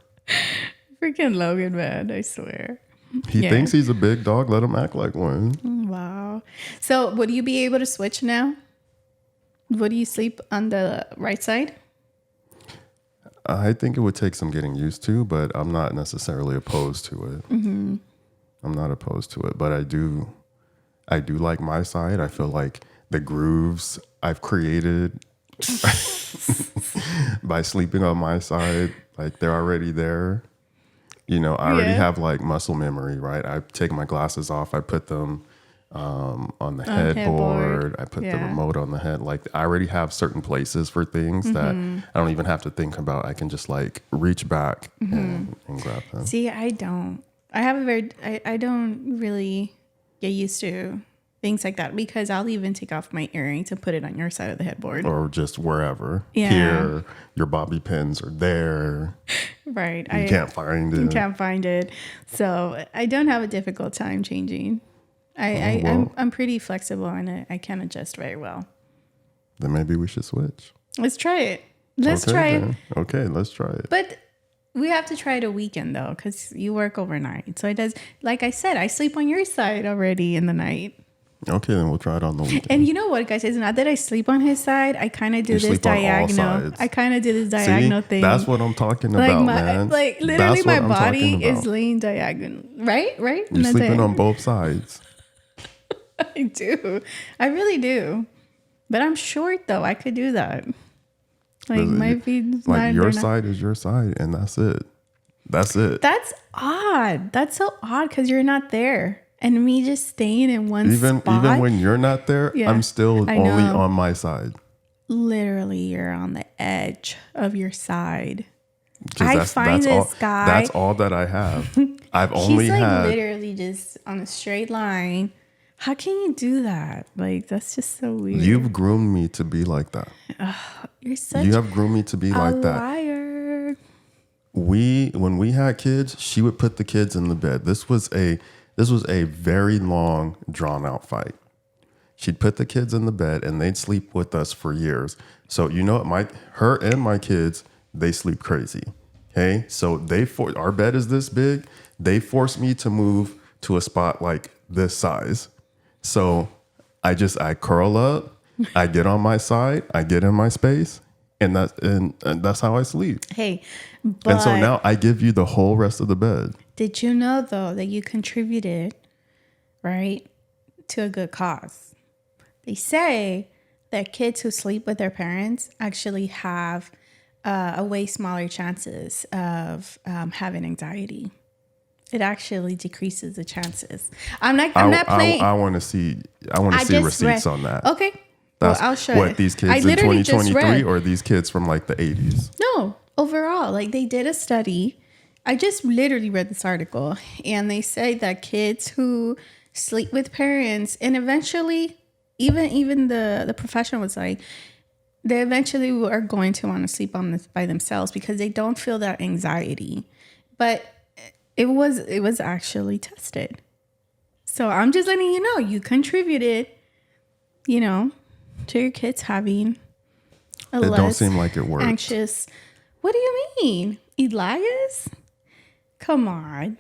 Freaking Logan, man, I swear. He Yeah. thinks he's a big dog. Let him act like one. Wow. So would you be able to switch now? Would you sleep on the right side? I think it would take some getting used to, but I'm not necessarily opposed to it. Mm-hmm. I'm not opposed to it, but I do like my side. I feel like the grooves I've created by sleeping on my side, like they're already there. You know, I already Yeah. have like muscle memory, right? I take my glasses off, I put them on the headboard. headboard, I put the Yeah. remote on the head. Like I already have certain places for things that Mm-hmm. I don't even have to think about. I can just like reach back and grab them. See, I don't. I don't really get used to things like that because I'll even take off my earrings and put it on your side of the headboard. Or just wherever. Yeah. Here, your bobby pins are there. Right. You can't find it. You can't find it. So I don't have a difficult time changing. I'm pretty flexible and I can adjust very well. Then maybe we should switch. Let's try it. Let's Okay, try it. then. Okay, let's try it. But we have to try it a weekend though, because you work overnight. So it does, like I said, I sleep on your side already in the night. Okay, then we'll try it on the weekend. And you know what, guys? It's not that I sleep on his side. I kind of do You this sleep on all diagonal. sides. I kind of do this diagonal See, thing. that's what I'm talking like about, my, man. like literally, That's my what I'm talking body is about. laying diagonal. Right? You're And that's sleeping it. on both sides. I do. I really do. But I'm short though. I could do that. Like my feet. Like your side is your side, and that's it. That's it. That's odd. That's so odd because you're not there, and me just staying in one spot. Even when you're not there, Yeah, I'm still I only know. on my side. Literally, you're on the edge of your side. 'Cause I find this guy. That's all that I have. I've only He's like had. literally just on a straight line. How can you do that? Like that's just so weird. You've groomed me to be like that. You're such You have groomed me to be a like that. liar. When we had kids, she would put the kids in the bed. This was a very long, drawn out fight. She'd put the kids in the bed and they'd sleep with us for years. So you know what, her and my kids, they sleep crazy. Okay, so our bed is this big. They forced me to move to a spot like this size. So I curl up, I get on my side, I get in my space, and that's how I sleep. Hey, but And so now I give you the whole rest of the bed. did you know though that you contributed, right, to a good cause? They say that kids who sleep with their parents actually have a way smaller chances of having anxiety. It actually decreases the chances. I'm not playing. I want to see receipts on that. Okay. That's I'll show what you. these kids I in literally just 2023 read. or these kids from like the 80s. No, overall, like they did a study. I just literally read this article, and they say that kids who sleep with parents, and eventually, even the profession was like, they eventually are going to want to sleep on this by themselves because they don't feel that anxiety. But it was actually tested. So I'm just letting you know you contributed, to your kids having a It less don't seem like it worked. anxious. What do you mean, Elias? Come on.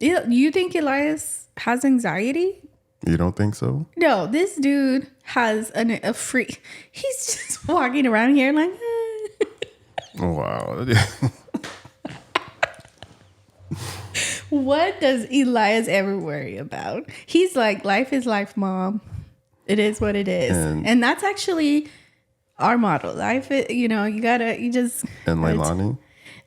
You think Elias has anxiety? You don't think so? No, this dude has a free. He's just walking around here like. Oh, wow. What does Elias ever worry about? He's like, life is life, mom. It is what it is. And that's actually our model. Life, you know, you just. And Leilani?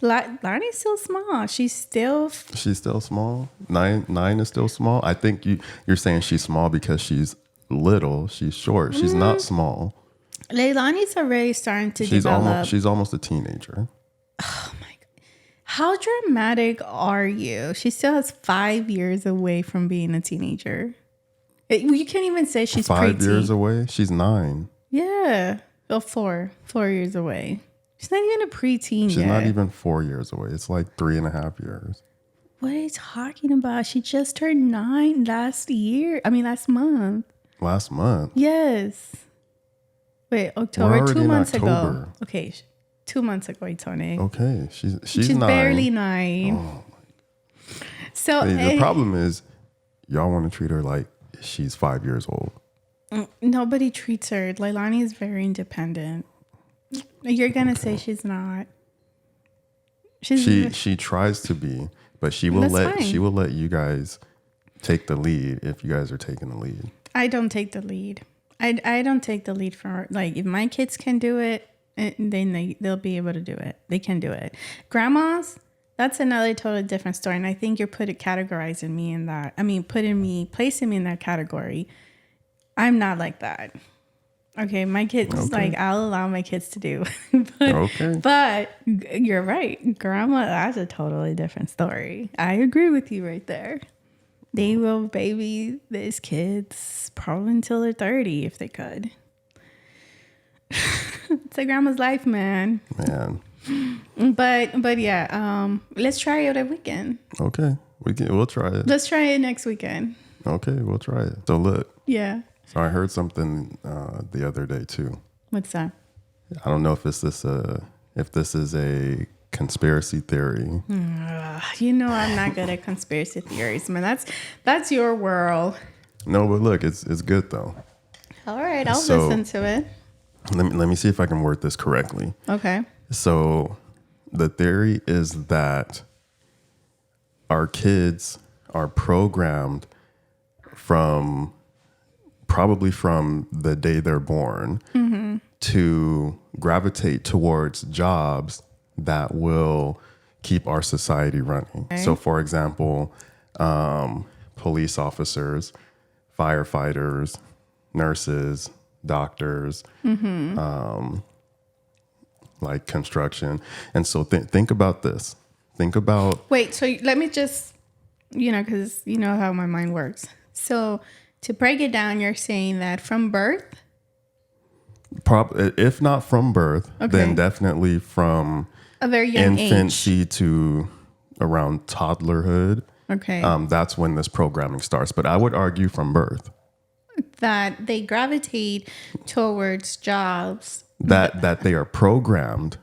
Leilani's still small. She's still small. Nine is still small. I think you're saying she's small because she's little. She's short. She's not small. Leilani's already starting to develop. She's almost a teenager. Oh my God. How dramatic are you? She still has 5 years away from being a teenager. You can't even say she's 5 preteen. years away? She's 9. Yeah. Oh, 4 years away. She's not even a preteen She's yet. not even 4 years away. It's like 3.5 years. What are you talking about? She just turned 9 last month. Last month? Yes. Wait, We're October, already 2 in months ago. October. Okay, 2 months ago, Tony. Okay, she's 9. Barely 9. Oh, so the problem is, y'all want to treat her like she's 5 years old. Nobody treats her. Leilani is very independent. You're gonna say she's not. She tries to be, but she will That's fine. let you guys take the lead if you guys are taking the lead. I don't take the lead. I don't take the lead from her. Like, if my kids can do it, then they'll be able to do it. They can do it. Grandmas, that's another totally different story. And I think you're categorizing me in that. I mean, placing me in that category. I'm not like that. Okay, my kids, like, I'll allow my kids to do. But you're right. Grandma, that's a totally different story. I agree with you right there. They will baby these kids probably until they're 30 if they could. It's a grandma's life, man. But yeah, let's try it a weekend. Okay, we'll try it. Let's try it next weekend. Okay, we'll try it. So look. Yeah. So I heard something the other day too. What's that? I don't know if this is a conspiracy theory. You know I'm not good at conspiracy theories, man. That's your world. No, but look, it's good though. All right, I'll listen to it. Let me see if I can word this correctly. Okay. So the theory is that our kids are programmed probably from the day they're born to gravitate towards jobs that will keep our society running. Okay. So for example, police officers, firefighters, nurses, doctors, like construction. And so think about this. Wait, so let me just, because you know how my mind works. So to break it down, you're saying that from birth? If not from birth, then definitely from a very young infancy age to around toddlerhood. Okay. That's when this programming starts. But I would argue from birth. That they gravitate towards jobs. That they are programmed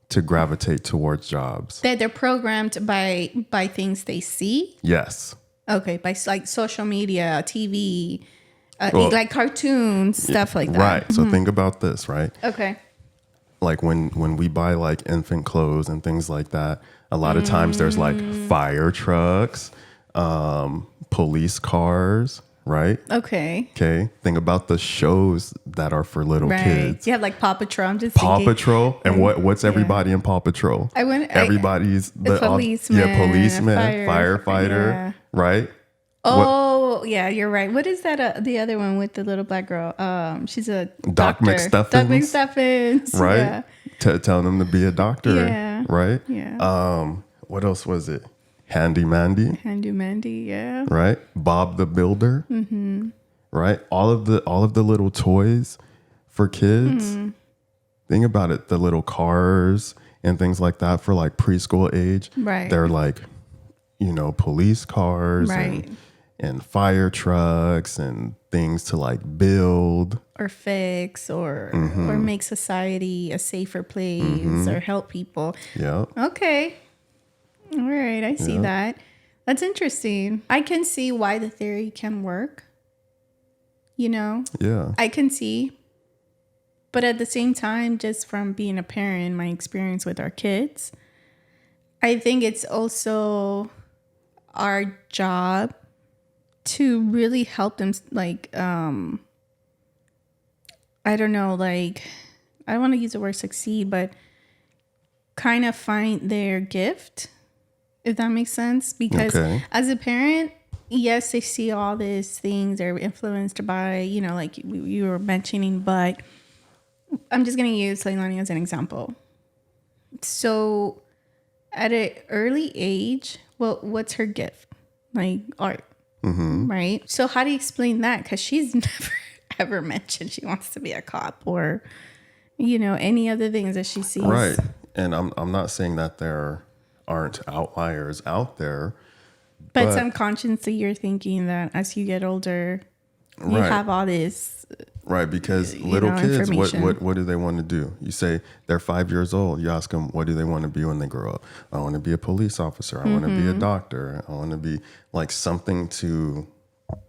to gravitate towards jobs. That they're programmed by things they see? Yes. Okay, by like social media, TV, like cartoons, stuff like that. Right. So think about this, right? Okay. Like when we buy like infant clothes and things like that, a lot of times there's like fire trucks, police cars, right? Okay. Think about the shows that are for little kids. You have like Paw Patrol. I'm just Paw thinking. Patrol. And what's everybody in Paw Patrol? Everybody's the policeman, policeman, firefighter, right? Oh, yeah, you're right. What is that? The other one with the little black girl. She's a Doc doctor. McStuffins. Doc McStuffins. Right. Yeah. Telling them to be a doctor. Yeah. Right. Yeah. What else was it? Handy Mandy. Yeah. Right. Bob the Builder. Mm-hmm. Right. All of the little toys for kids. Think about it. The little cars and things like that for like preschool age. Right. They're like, police cars and fire trucks and things to like build or fix or make society a safer place or help people. Yeah. Okay. All right. I see that. That's interesting. I can see why the theory can work. Yeah. I can see. But at the same time, just from being a parent, my experience with our kids, I think it's also our job to really help them, like, I don't know, like, I don't want to use the word succeed, but kind of find their gift, if that makes sense. Because Okay. as a parent, yes, they see all these things, they're influenced by, you know, like you were mentioning, but I'm just going to use Leilani as an example. So at an early age, well, what's her gift? Like art, right? So how do you explain that? Because she's never ever mentioned she wants to be a cop or, you know, any other things that she sees. Right. And I'm not saying that there aren't outliers out there. But subconsciously, you're thinking that as you get older, you Right. have all this. Right, because you little know, kids, information. what do they want to do? You say they're 5 years old. You ask them, what do they want to be when they grow up? I want to be a police officer. I want to be a doctor. I want to be like something to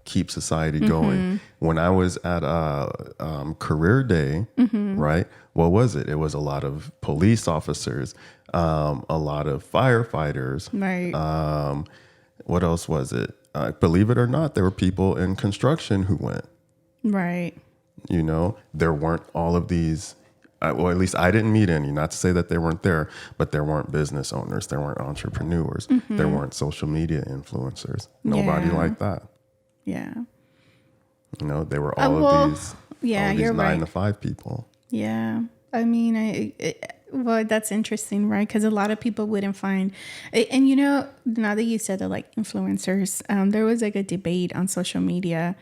keep society going. When I was at career day, right? What was it? It was a lot of police officers, a lot of firefighters. Right. What else was it? Believe it or not, there were people in construction who went. Right. You know, there weren't all of these, well, at least I didn't meet any, not to say that they weren't there, but there weren't business owners, there weren't entrepreneurs, there weren't social media influencers, nobody Yeah. like that. Yeah. You know, they were all Well, of these, yeah, all of these you're 9 right. to 5 people. Yeah. I mean, well, that's interesting, right? Because a lot of people wouldn't find, and you know, now that you said that, like influencers, there was like a debate on social media.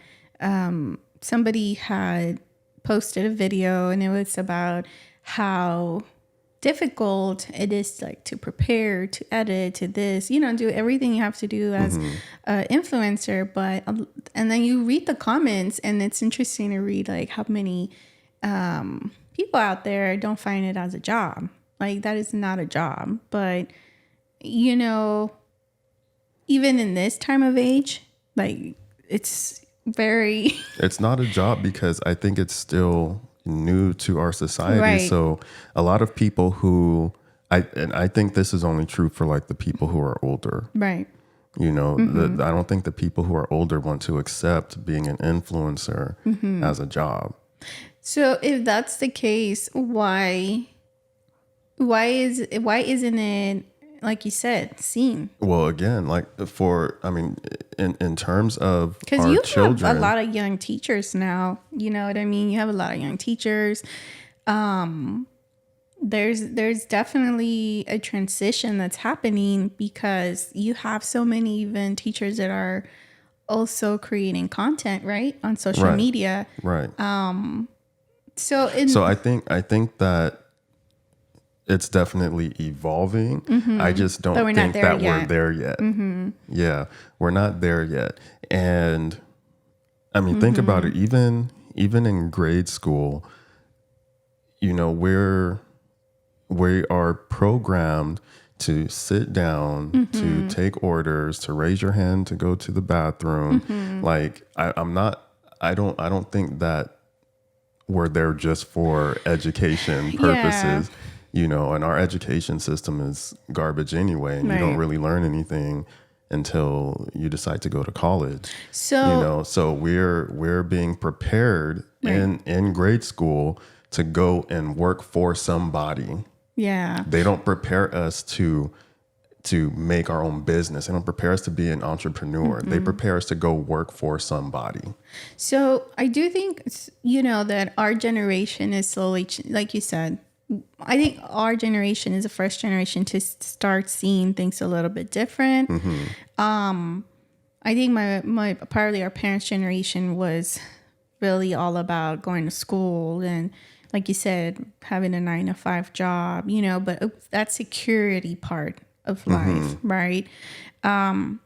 Somebody had posted a video, and it was about how difficult it is, like to prepare, to edit, to this, you know, do everything you have to do as an influencer. But and then you read the comments, and it's interesting to read like how many people out there don't find it as a job. Like that is not a job. But you know, even in this time of age, like it's very It's not a job because I think it's still new to our society. Right. So a lot of people who, I think this is only true for like the people who are older. right. You know, I don't think the people who are older want to accept being an influencer as a job. So if that's the case, why isn't it, like you said, seen? Well, again, like in terms of Because our you children, have a lot of young teachers now. You know what I mean? You have a lot of young teachers. There's definitely a transition that's happening because you have so many even teachers that are also creating content, right, on social Right. media. right? So So I think that it's definitely evolving. I just don't But we're not think there that we're yet. there yet. Yeah, we're not there yet. And I mean, think about it. Even in grade school, you know, we are programmed to sit down, to take orders, to raise your hand, to go to the bathroom. Like I don't think that we're there just for education purposes, you know, and our education system is garbage anyway. And you don't Right. really learn anything until you decide to go to college. So You know, so we're being prepared in grade school to go and work for somebody. yeah. They don't prepare us to make our own business. They don't prepare us to be an entrepreneur. They prepare us to go work for somebody. So I do think, you know, that our generation is slowly, like you said, I think our generation is the first generation to start seeing things a little bit different. I think my partly our parents' generation was really all about going to school and, like you said, having a 9-to-5 job, you know, but that security part of life, right? And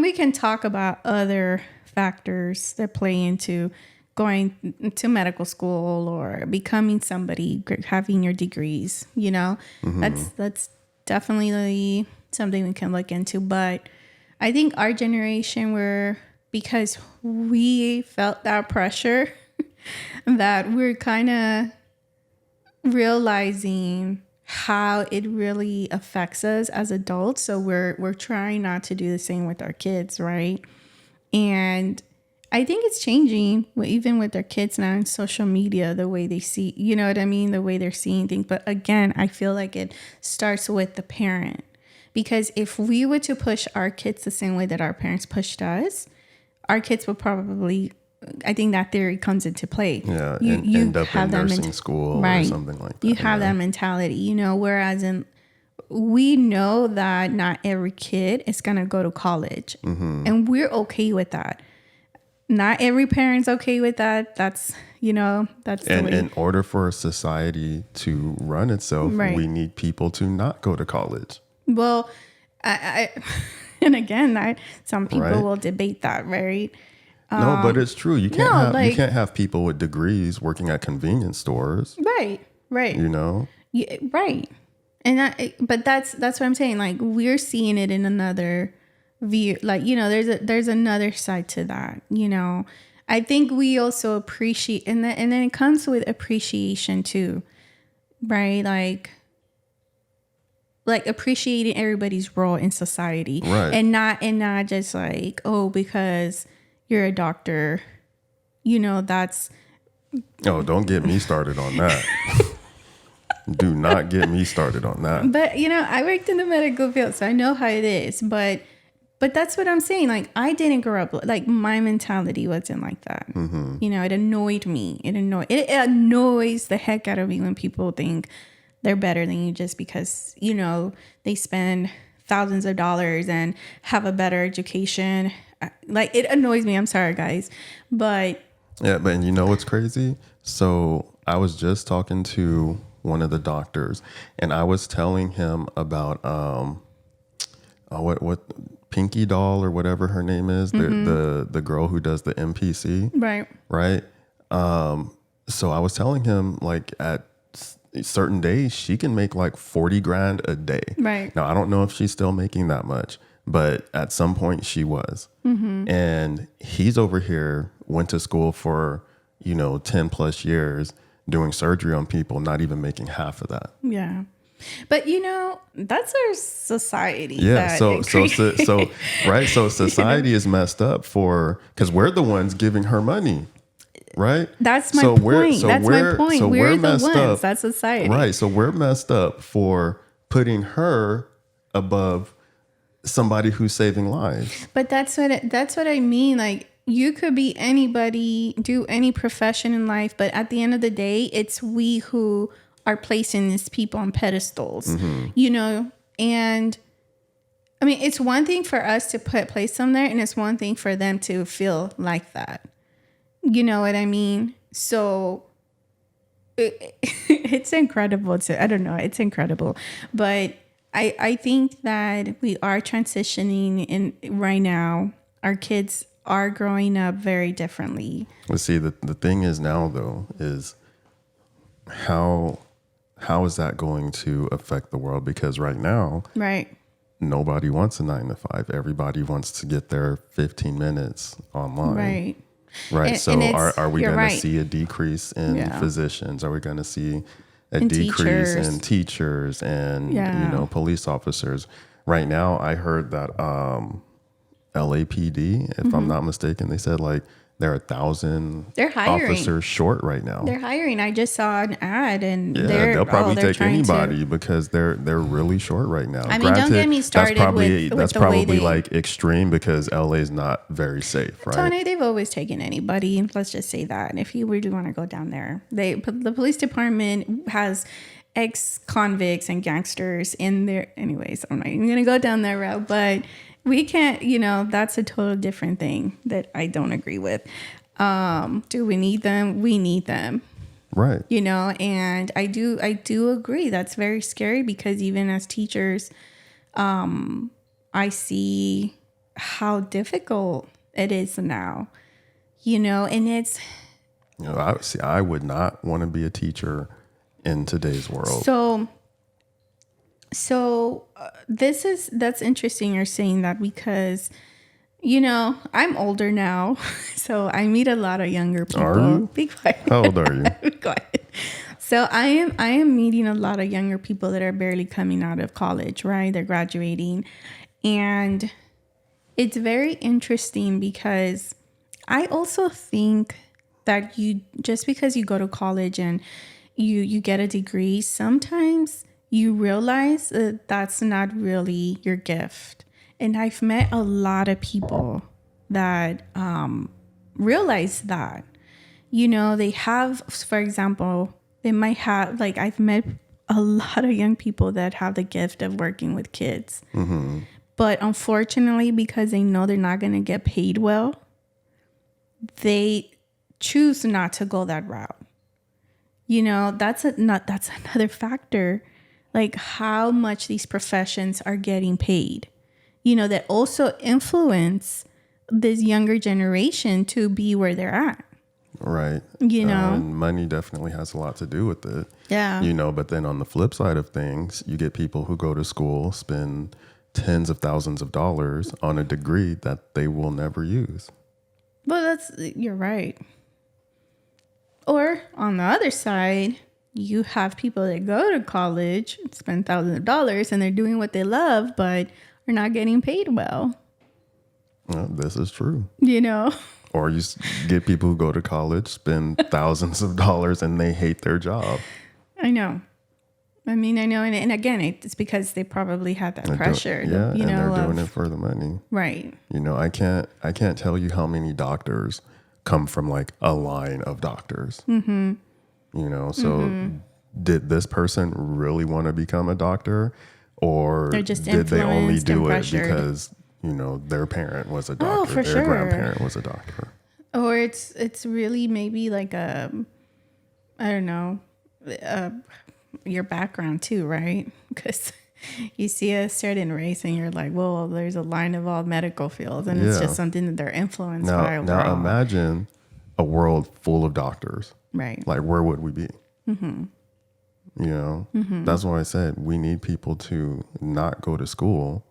we can talk about other factors that play into going to medical school or becoming somebody, having your degrees, you know, that's definitely something we can look into. But I think our generation because we felt that pressure that we're kind of realizing how it really affects us as adults. So we're trying not to do the same with our kids, right? And I think it's changing even with their kids now in social media, the way they see, you know what I mean? The way they're seeing things. But again, I feel like it starts with the parent. Because if we were to push our kids the same way that our parents pushed us, our kids will probably, I think that theory comes into play. Yeah, you end up in nursing school or something like that. You have that mentality, you know, whereas we know that not every kid is going to go to college. And we're okay with that. Not every parent's okay with that. That's, you know, that's the way. In order for a society to run itself, we need people to not go to college. Well, I and again, some people will debate that, right? No, but it's true. You can't have people with degrees working at convenience stores. Right. You know? Yeah, right. And but that's what I'm saying. Like, we're seeing it in another view. Like, you know, there's another side to that, you know. I think we also appreciate, and then it comes with appreciation too, right? Like appreciating everybody's role in society, right? And not just like, oh, because you're a doctor, you know, that's. Oh, don't get me started on that. Do not get me started on that. But, you know, I worked in the medical field, so I know how it is. But that's what I'm saying. Like, I didn't grow up, like, my mentality wasn't like that. You know, it annoyed me. It annoys the heck out of me when people think they're better than you just because, you know, they spend thousands of dollars and have a better education. Like, it annoys me. I'm sorry, guys. But. Yeah, but you know what's crazy? So I was just talking to one of the doctors, and I was telling him about what Pinky Doll or whatever her name is, the girl who does the MPC, right. So I was telling him, like, at certain days she can make like 40 grand a day. Right now, I don't know if she's still making that much, but at some point she was. And he's over here, went to school for 10 plus years, doing surgery on people, not even making half of that. Yeah. But, you know, that's our society. Yeah. So society is messed up because we're the ones giving her money. Right. That's my point. My point. So we're the messed ones. Up. That's society. Right. So we're messed up for putting her above somebody who's saving lives. But that's what I mean. Like, you could be anybody, do any profession in life, but at the end of the day, it's we who are placing these people on pedestals, you know? And I mean, it's one thing for us to place them there, and it's one thing for them to feel like that. You know what I mean? So it's incredible. I don't know. It's incredible. But I think that we are transitioning in right now. Our kids are growing up very differently. Let's see, the thing is now, though, is how is that going to affect the world? Because right now, nobody wants a 9 to 5. Everybody wants to get their 15 minutes online. Right. So are we going to see a decrease in physicians? Are we going to see a decrease in teachers and police officers? Right now, I heard that LAPD, if I'm not mistaken, they said like there are 1,000 officers short right now. They're hiring. I just saw an ad, and they'll probably take anybody because they're really short right now. I mean, don't get me started. That's probably like extreme because LA's not very safe, right? Tony, they've always taken anybody. Let's just say that. And if you really want to go down there, the police department has ex-convicts and gangsters in there. Anyways, I'm not even gonna go down that route, but. We can't, that's a total different thing that I don't agree with. Do we need them? We need them. Right. And I do agree. That's very scary because even as teachers, I see how difficult it is now, and it's. I would not want to be a teacher in today's world. So that's interesting you're saying that because, I'm older now, so I meet a lot of younger people. Are you? Be quiet. How old are you? Be quiet. So I am meeting a lot of younger people that are barely coming out of college, right? They're graduating. And It's very interesting because I also think that you just because you go to college and you get a degree, sometimes you realize that that's not really your gift. And I've met a lot of people that realize that. You know, they have, for example, they might have, like, I've met a lot of young people that have the gift of working with kids. Mm-hmm. But unfortunately, because they know they're not going to get paid well, they choose not to go that route. You know, that's another factor, like how much these professions are getting paid. You know, that also influence this younger generation to be where they're at. Right. You know, and money definitely has a lot to do with it. Yeah. You know, but then on the flip side of things, you get people who go to school, spend tens of thousands of dollars on a degree that they will never use. Well, you're right. Or on the other side, you have people that go to college, spend thousands of dollars, and they're doing what they love, but are not getting paid well. Well, this is true. You know? Or you get people who go to college, spend thousands of dollars, and they hate their job. I know. I mean, I know. And again, it's because they probably had that pressure. They're doing it for the money. Right. You know, I can't tell you how many doctors come from like a line of doctors. Mm-hmm. You know, so did this person really want to become a doctor, or They're just did they only influenced do and it pressured. because, you know, their parent was a doctor, for their sure. grandparent was a doctor? Or it's really maybe like I don't know, your background too, right? Because you see a certain race and you're like, well, there's a line of all medical fields, and it's just something that they're influenced by overall. Now imagine a world full of doctors. Right. Like, where would we be? Mm-hmm. You know, that's why I said we need people to not go to school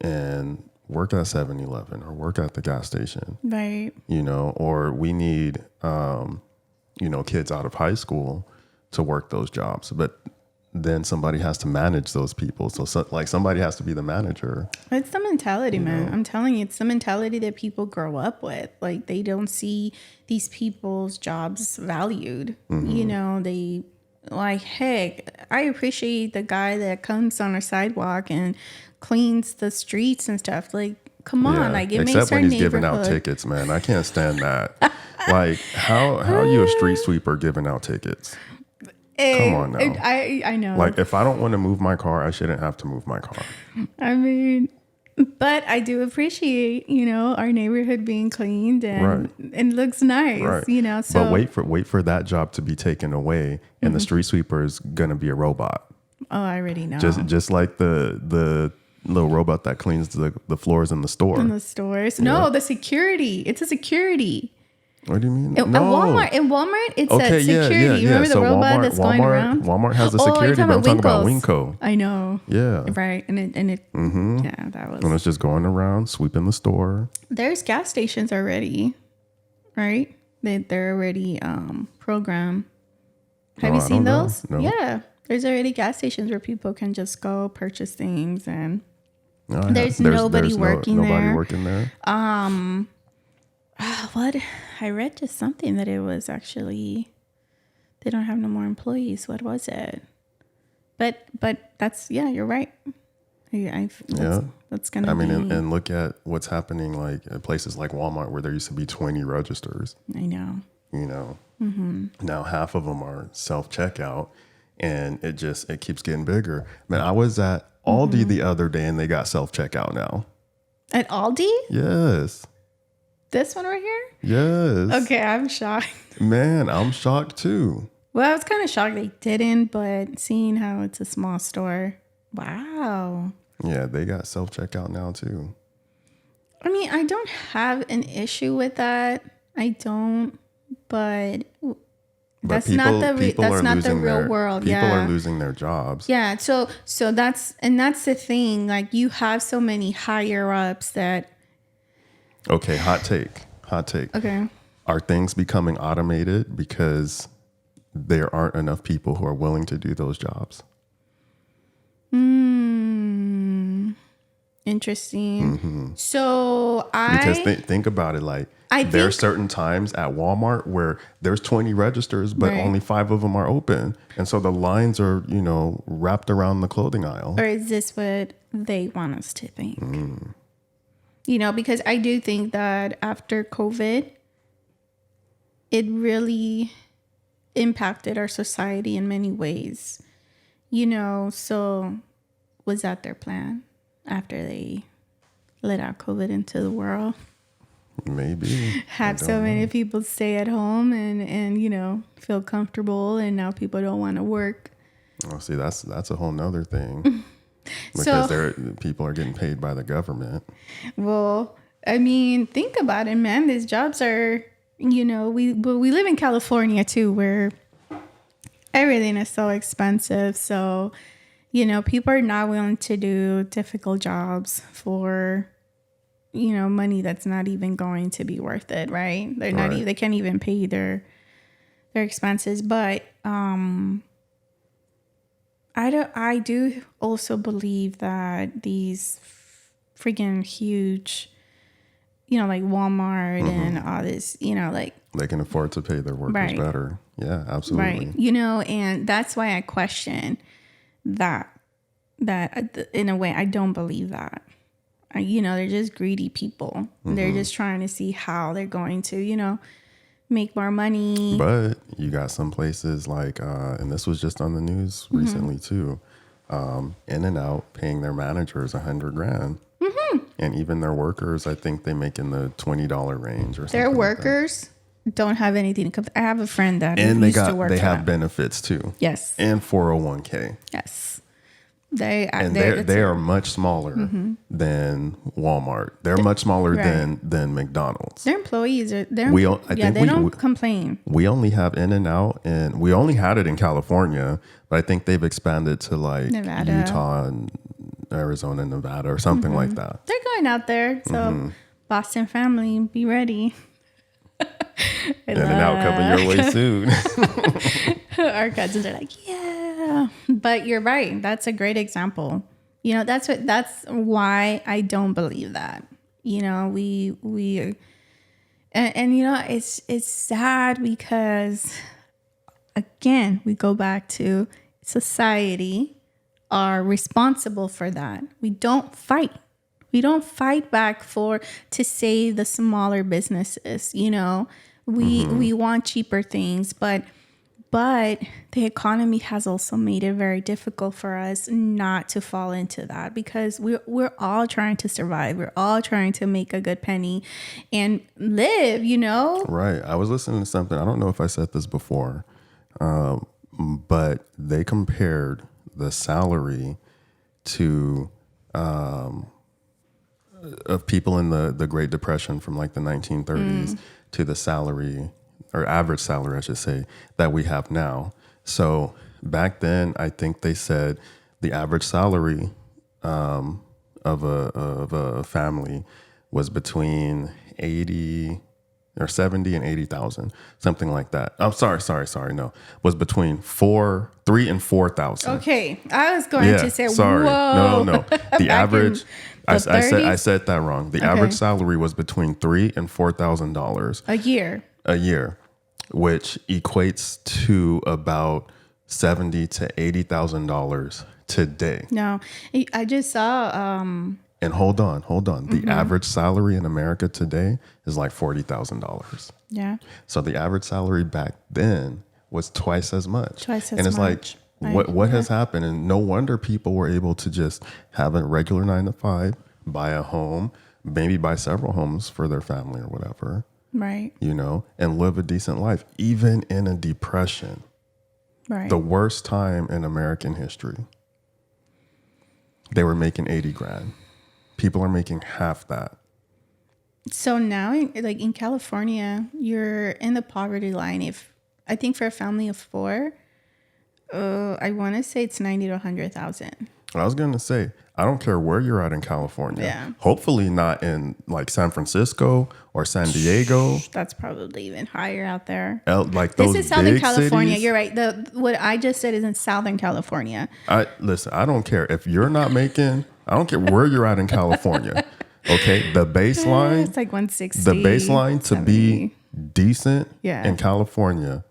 and work at 7-Eleven or work at the gas station. Right. You know, or we need, you know, kids out of high school to work those jobs. But then somebody has to manage those people. So like somebody has to be the manager. It's the mentality, man. I'm telling you, it's the mentality that people grow up with. Like, they don't see these people's jobs valued. You know, they like, hey, I appreciate the guy that comes on our sidewalk and cleans the streets and stuff. Like, come on, like, it makes except our when he's giving out neighborhood- tickets, man. I can't stand that. Like, how are you a street sweeper giving out tickets? Come on now. I know. Like, if I don't want to move my car, I shouldn't have to move my car. I mean, but I do appreciate, you know, our neighborhood being cleaned and it looks nice, Right. you know. So But wait for that job to be taken away, and the street sweeper is gonna be a robot. oh, I already know. Just like the little robot that cleans the floors in the store. in the stores. No, the security. It's a security. What do you mean? At Walmart, it's a security. Remember the So robot that's going around? Walmart has a Oh, you're security, talking but I'm talking about Winkles. Winco. I know. Yeah. Right. And it yeah, that And was. it's just going around, sweeping the store. There's gas stations already, right? They're already programmed. Have you I seen don't know. those? No. Yeah. There's already gas stations where people can just go purchase things, and No, There's nobody working nobody there. working there. what I read just something that it was actually they don't have no more employees. What was it? But that's you're right. That's gonna. I mean, be, and look at what's happening like at places like Walmart where there used to be 20 registers. I know. You know, now half of them are self checkout, and it keeps getting bigger. Man, I was at Aldi the other day, and they got self checkout now. At Aldi? Yes. This one right here? Yes. Okay, I'm shocked. Man, I'm shocked too. Well, I was kind of shocked they didn't, but seeing how it's a small store, wow. Yeah, they got self checkout now too. I mean, I don't have an issue with that. I don't, but that's not the real world. People Yeah. are losing their jobs. Yeah, so that's the thing. Like, you have so many higher ups that. Okay, hot take. Okay. Are things becoming automated because there aren't enough people who are willing to do those jobs? It Interesting. So I Because think about it, like I there are think- certain times at Walmart where there's 20 registers, but Right. only 5 of them are open. And so the lines are, wrapped around the clothing aisle. or is this what they want us to think? Because I do think that after COVID, it really impacted our society in many ways. So was that their plan after they let out COVID into the world? Maybe. Had so many people stay at home and feel comfortable, and now people don't want to work. Oh, see, that's a whole nother thing. Because people are getting paid by the government. Well, I mean, think about it, man. These jobs are, we live in California too, where everything is so expensive. So, people are not willing to do difficult jobs for, money that's not even going to be worth it, right? They're not. Right. They can't even pay their expenses. But I do also believe that these freaking huge, like Walmart and all this, like. They can afford to pay their workers Right. better. Yeah, absolutely. Right. And that's why I question that in a way, I don't believe that. They're just greedy people. They're just trying to see how they're going to, make more money. But you got some places like, and this was just on the news recently too, In-N-Out paying their managers $100,000. And even their workers, I think they make in the $20 range or something. Their like that. workers don't have anything to I have a friend that And used to work they for have them. benefits too. Yes. And 401k. Yes. And they are much smaller than Walmart. They're much smaller Right. than McDonald's. Their employees are. They they don't complain. We only have In-N-Out, and we only had it in California, but I think they've expanded to like Nevada. Utah and Arizona, Nevada, or something like that. They're going out there. So Boston family, be ready. In-N-Out coming your way soon. Our cousins are like, yeah. But you're right. That's a great example. That's why I don't believe that. We it's sad because again, we go back to society are responsible for that. We don't fight. We don't fight back to save the smaller businesses. We want cheaper things, but the economy has also made it very difficult for us not to fall into that because we're all trying to survive. We're all trying to make a good penny and live, Right. I was listening to something. I don't know if I said this before, but they compared the salary to of people in the Great Depression from like the 1930s to the salary or average salary, I should say, that we have now. So back then, I think they said the average salary of a family was between 80 or 70 and 80,000, something like that. I'm sorry. No, was between 3 and 4,000. Okay, I was going to say, sorry. whoa. No. The Back average. in I the said that wrong. The average salary was between $3,000 and $4,000 a year, which equates to about $70,000 to $80,000 today. No, I just saw. And hold on. The average salary in America today is like $40,000. Yeah. So the average salary back then was twice as much. And it's much. like, what has happened? And no wonder people were able to just have a regular 9 to 5, buy a home, maybe buy several homes for their family or whatever. Right. And live a decent life, even in a depression. Right. The worst time in American history. They were making $80,000. People are making half that. So now, in California, you're in the poverty line. I think for a family of 4, I want to say it's 90 to 100,000. I was going to say, I don't care where you're at in California. Yeah. Hopefully not in like San Francisco or San Diego. That's probably even higher out there. Like those This is Southern big California. cities. You're right. What I just said is in Southern California. Listen, I don't care. If you're not making I don't care where you're at in California. Okay, the baseline. It's like 160. The baseline to 70. be decent Yeah. in California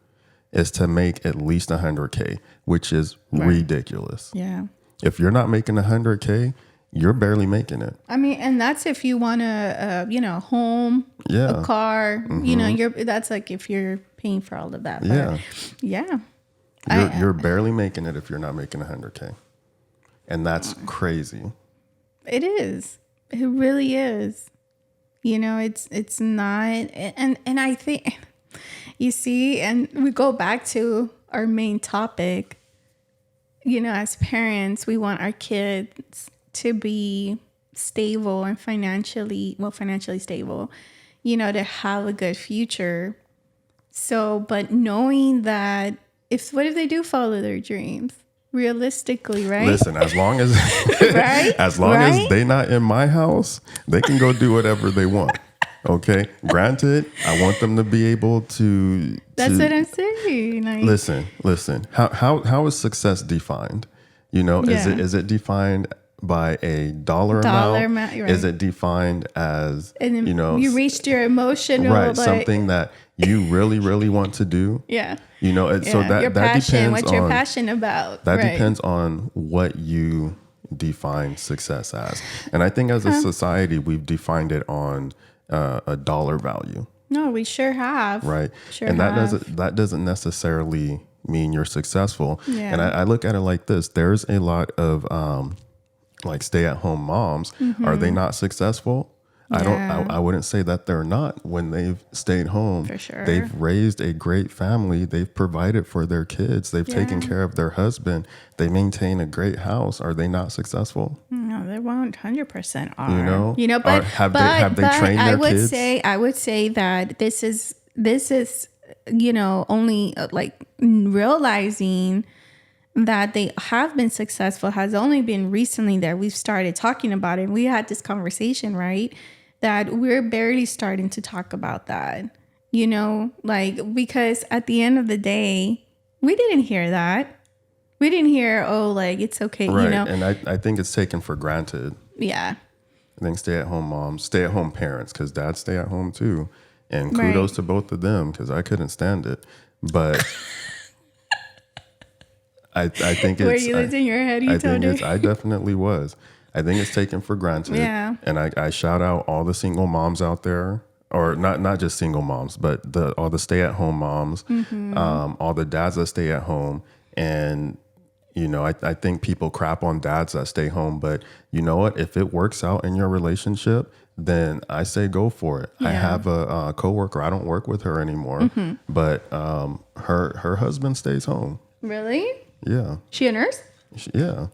is to make at least 100K, which is ridiculous. Yeah. If you're not making 100K, you're barely making it. I mean, and that's if you want a, home, Yeah. a car, that's like if you're paying for all of that. But Yeah. yeah. You're barely making it if you're not making 100K. And that's crazy. It is. It really is. It's not. And I think, you see, and we go back to our main topic, as parents, we want our kids to be stable and financially stable, to have a good future. So, but knowing that what if they do follow their dreams? Realistically, right? Listen, as long as Right? as long as they not in my house, they can go do whatever they want. Okay. Granted, I want them to be able to. That's what I'm saying. Like, Listen. How is success defined? Is it defined by a dollar amount? Right. Is it defined as and then you reached your emotional right something that you really really want to do? Yeah. So that your that passion, depends what on you're passionate about. that right. depends on what you define success as. And I think as a society, we've defined it on a dollar value. No, we sure have. Right. Sure and have. that doesn't necessarily mean you're successful. Yeah. And I look at it like this. There's a lot of like stay-at-home moms. Are they not successful? Yeah. I wouldn't say that they're not when they've stayed home. For sure. They've raised a great family. They've provided for their kids. They've taken care of their husband. They maintain a great house. Are they not successful? No, they 100% are. But have they trained their kids? I would say that this is only like realizing that they have been successful has only been recently that we've started talking about it. We had this conversation, right? That we're barely starting to talk about that, because at the end of the day, we didn't hear that. We didn't hear, it's okay, right. And I think it's taken for granted. Yeah. I think stay-at-home moms, stay-at-home parents, because dads stay at home too. And kudos to both of them, because I couldn't stand it. But I think it's... Were you losing your head? I definitely was. I think it's taken for granted. Yeah. And I shout out all the single moms out there, or not just single moms, but all the stay-at-home moms, all the dads that stay at home. And, I think people crap on dads that stay home. But you know what? If it works out in your relationship, then I say go for it. Yeah. I have a coworker. I don't work with her anymore, but her husband stays home. Really? Yeah. She a nurse? Yeah.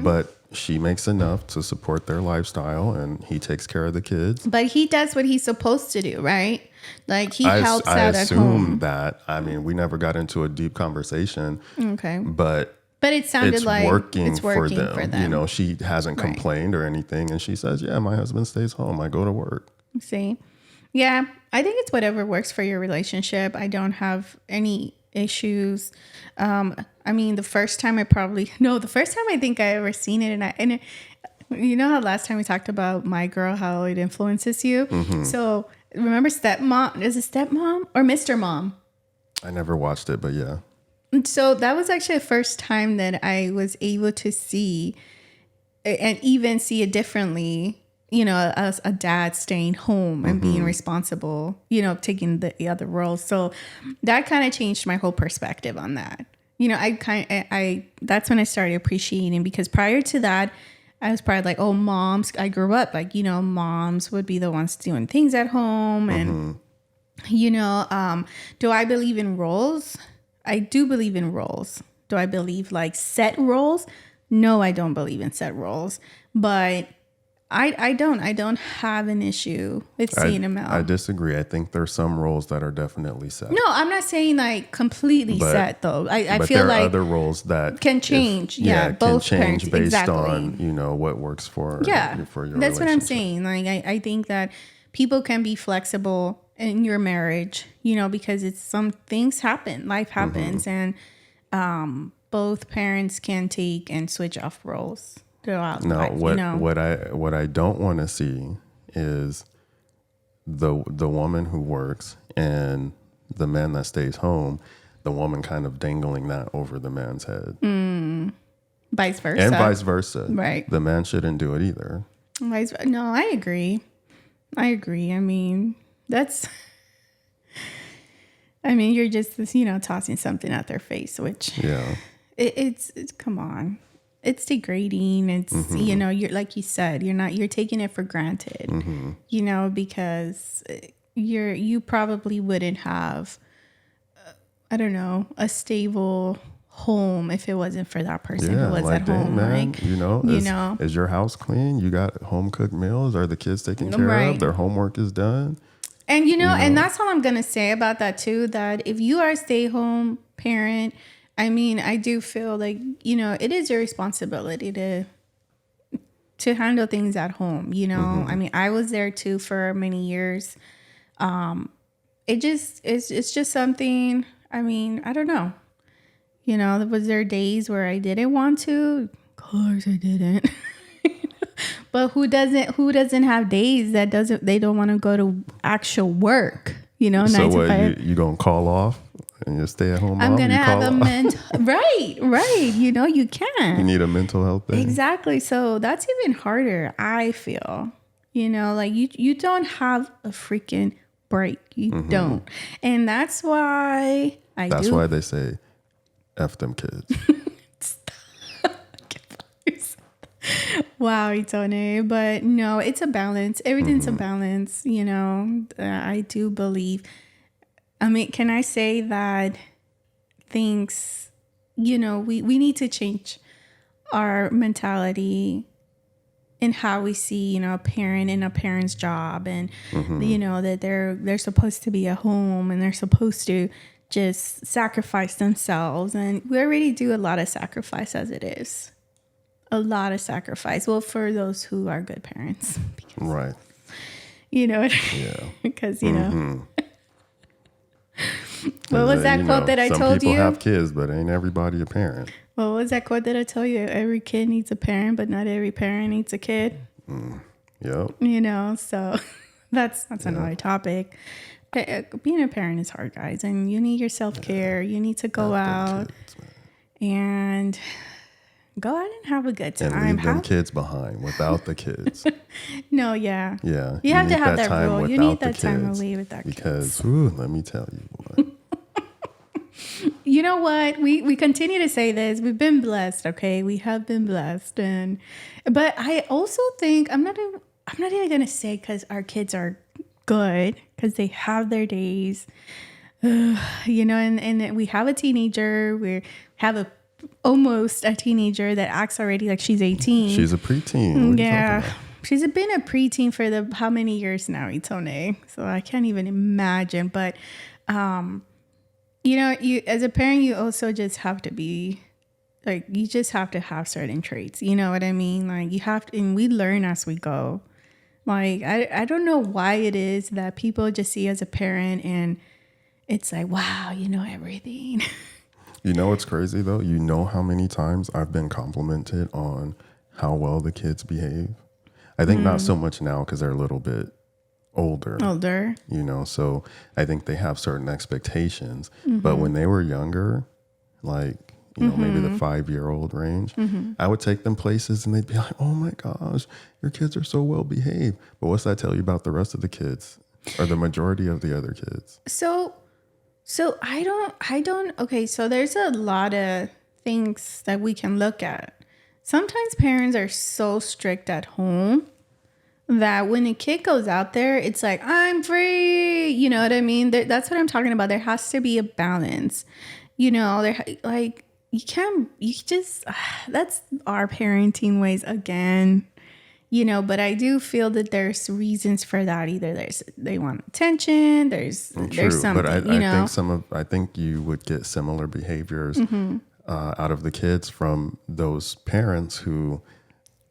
But she makes enough to support their lifestyle, and he takes care of the kids. But he does what he's supposed to do, right? Like he helps out at home. I assume that. I mean, we never got into a deep conversation. Okay. But it sounded it's like it's working for them. She hasn't complained or anything, and she says, "Yeah, my husband stays home. I go to work." See, yeah, I think it's whatever works for your relationship. I don't have any issues. I mean, the first time I think I ever seen it, and you know how last time we talked about My Girl, how it influences you. So remember Stepmom? Is it Stepmom or Mr. Mom? I never watched it, but yeah. So that was actually the first time that I was able to see and even see it differently, as a dad staying home and being responsible, taking the other roles. So that kind of changed my whole perspective on that. That's when I started appreciating, because prior to that, I was probably like, oh, moms, I grew up like, moms would be the ones doing things at home. And, do I believe in roles? I do believe in roles. Do I believe like set roles? No, I don't believe in set roles, but I don't have an issue with seeing them out. I disagree. I think there's some roles that are definitely set. No, I'm not saying like completely set though. I but feel there like are other roles that can change. Both can change parents, based exactly. on what works for for your That's what I'm relationship. saying. Like I think that people can be flexible in your marriage, because it's some things happen, life happens, and both parents can take and switch off roles throughout Now, life. what I don't want to see is the woman who works and the man that stays home. The woman kind of dangling that over the man's head, Vice versa. and vice versa. Right. The man shouldn't do it either. No, I agree. I mean, you're just, tossing something at their face, which Yeah. it's come on. It's degrading. It's, you're, like you said, you're taking it for granted, because you probably wouldn't have, I don't know, a stable home if it wasn't for that person who was at home. Man, Like, is your house clean? You got home cooked meals? Are the kids taken care Right. of? Their homework is done? and and that's all I'm gonna say about that too. That if you are a stay-home parent, I mean, I do feel like it is your responsibility to handle things at home. I mean, I was there too for many years. It's just something. I mean, I don't know. Was there days where I didn't want to? Of course I didn't. But who doesn't have days that they don't want to go to actual work, So 9 to what, 5. you going to call off and you stay at home? I'm mom? going to You have call a off? mental, right. You can. You need a mental health day? Exactly. So that's even harder, I feel. Like you don't have a freaking break. You don't. And that's why That's why they say, F them kids. Wow, Itone. But no, it's a balance. Everything's a balance. I do believe. I mean, can I say that things, we need to change our mentality in how we see, a parent and a parent's job, and that they're supposed to be at home and they're supposed to just sacrifice themselves. And we already do a lot of sacrifice as it is. A lot of sacrifice. Well, for those who are good parents. Because, Right. Yeah. Because, What was that quote that I told Some people you? have kids, but ain't everybody a parent. What was that quote that I told you? Every kid needs a parent, but not every parent needs a kid. Yep. So that's another topic. Being a parent is hard, guys, and you need your self-care. You need to go out and go out and have a good time. And leave them kids behind without the kids. No, yeah. Yeah. You have to need have that time rule. You without need the that time kids. away with that Because, let me tell you, boy. You know what? We continue to say this. We've been blessed, okay? We have been blessed, but I also think I'm not even gonna say because our kids are good, because they have their days, and we have a teenager. We have almost a teenager that acts already like she's 18. She's a preteen. What are you talking about? She's been a preteen for how many years now, Itone? So I can't even imagine. But you as a parent, you also just have to be like, you just have to have certain traits. You know what I mean? Like you have to, and we learn as we go. Like I don't know why it is that people just see as a parent and it's like, wow, you know everything. You know what's crazy though? You know how many times I've been complimented on how well the kids behave? I think not so much now because they're a little bit older. So I think they have certain expectations. But when they were younger, like, maybe the 5-year-old range, I would take them places and they'd be like, oh my gosh, your kids are so well behaved. But what's that tell you about the rest of the kids or the majority of the other kids? So I don't, okay, so there's a lot of things that we can look at. Sometimes parents are so strict at home that when a kid goes out there, it's like, I'm free. You know what I mean? That's what I'm talking about. There has to be a balance. Like that's our parenting ways again. But I do feel that there's reasons for that. Either they want attention, there's something, but I think you would get similar behaviors out of the kids from those parents who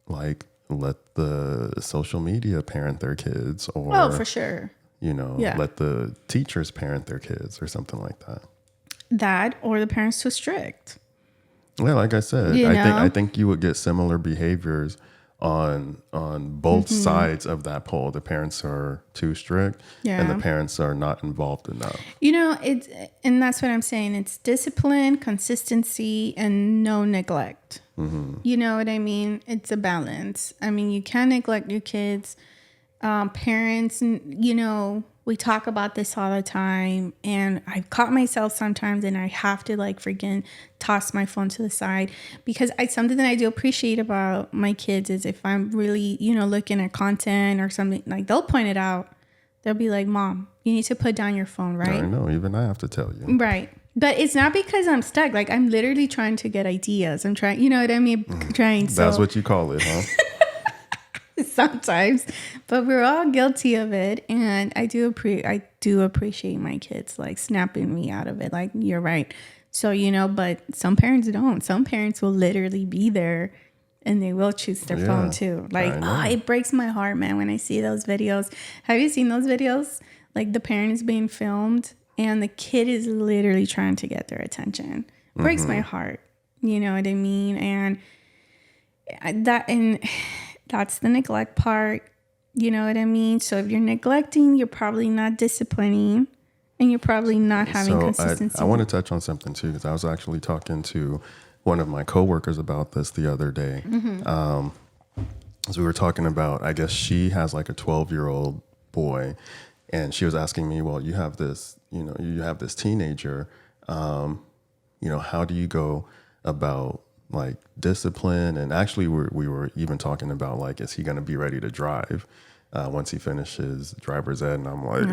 like let the social media parent their kids, or for sure, let the teachers parent their kids or something like that. That or the parents too strict. Yeah, like I said, You know? I think you would get similar behaviors on both sides of that pole. The parents are too strict, and the Yeah. parents are not involved enough. It's, and that's what I'm saying. It's discipline, consistency, and no neglect. You know what I mean? It's a balance. I mean, you can't neglect your kids. Parents, we talk about this all the time, and I've caught myself sometimes, and I have to like freaking toss my phone to the side because something that I do appreciate about my kids is if I'm really, looking at content or something, like they'll point it out. They'll be like, "Mom, you need to put down your phone, right?" I know, even I have to tell you. Right. But it's not because I'm stuck. Like I'm literally trying to get ideas. I'm trying, you know what I mean? Trying. So That's what you call it, huh? sometimes, but we're all guilty of it. And I do appreciate my kids like snapping me out of it. Like, you're right. So, but some parents don't. Some parents will literally be there and they will choose their phone too. Like, it breaks my heart, man, when I see those videos. Have you seen those videos? Like the parent is being filmed and the kid is literally trying to get their attention. Breaks my heart. You know what I mean? And that's the neglect part. You know what I mean? So if you're neglecting, you're probably not disciplining and you're probably not having consistency. I want to touch on something too, because I was actually talking to one of my coworkers about this the other day. As we were talking about, I guess she has like a 12-year-old boy, and she was asking me, well, you have this teenager, how do you go about like discipline? And actually we were even talking about like, is he going to be ready to drive once he finishes driver's ed? And I'm like,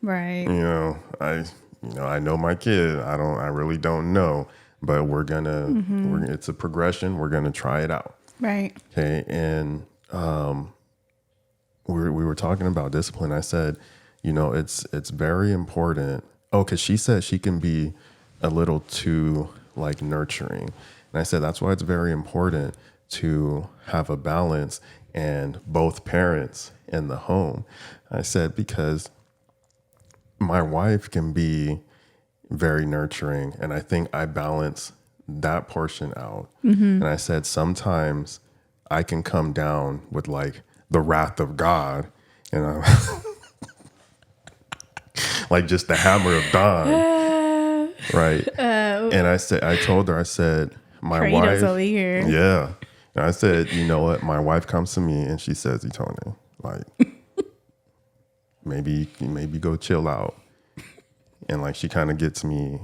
right. I know my kid. I really don't know, but it's a progression. We're going to try it out. Right. Okay. And we were talking about discipline. I said, it's very important. Oh, because she said she can be a little too like nurturing. And I said, that's why it's very important to have a balance and both parents in the home. I said, because my wife can be very nurturing, and I think I balance that portion out. And I said, sometimes I can come down with like the wrath of God, and I'm like just the hammer of dawn, right? And I told her, I said, my Kratos wife over here. Yeah. And I said, you know what? My wife comes to me and she says, Tony, like, maybe go chill out. And like, she kind of gets me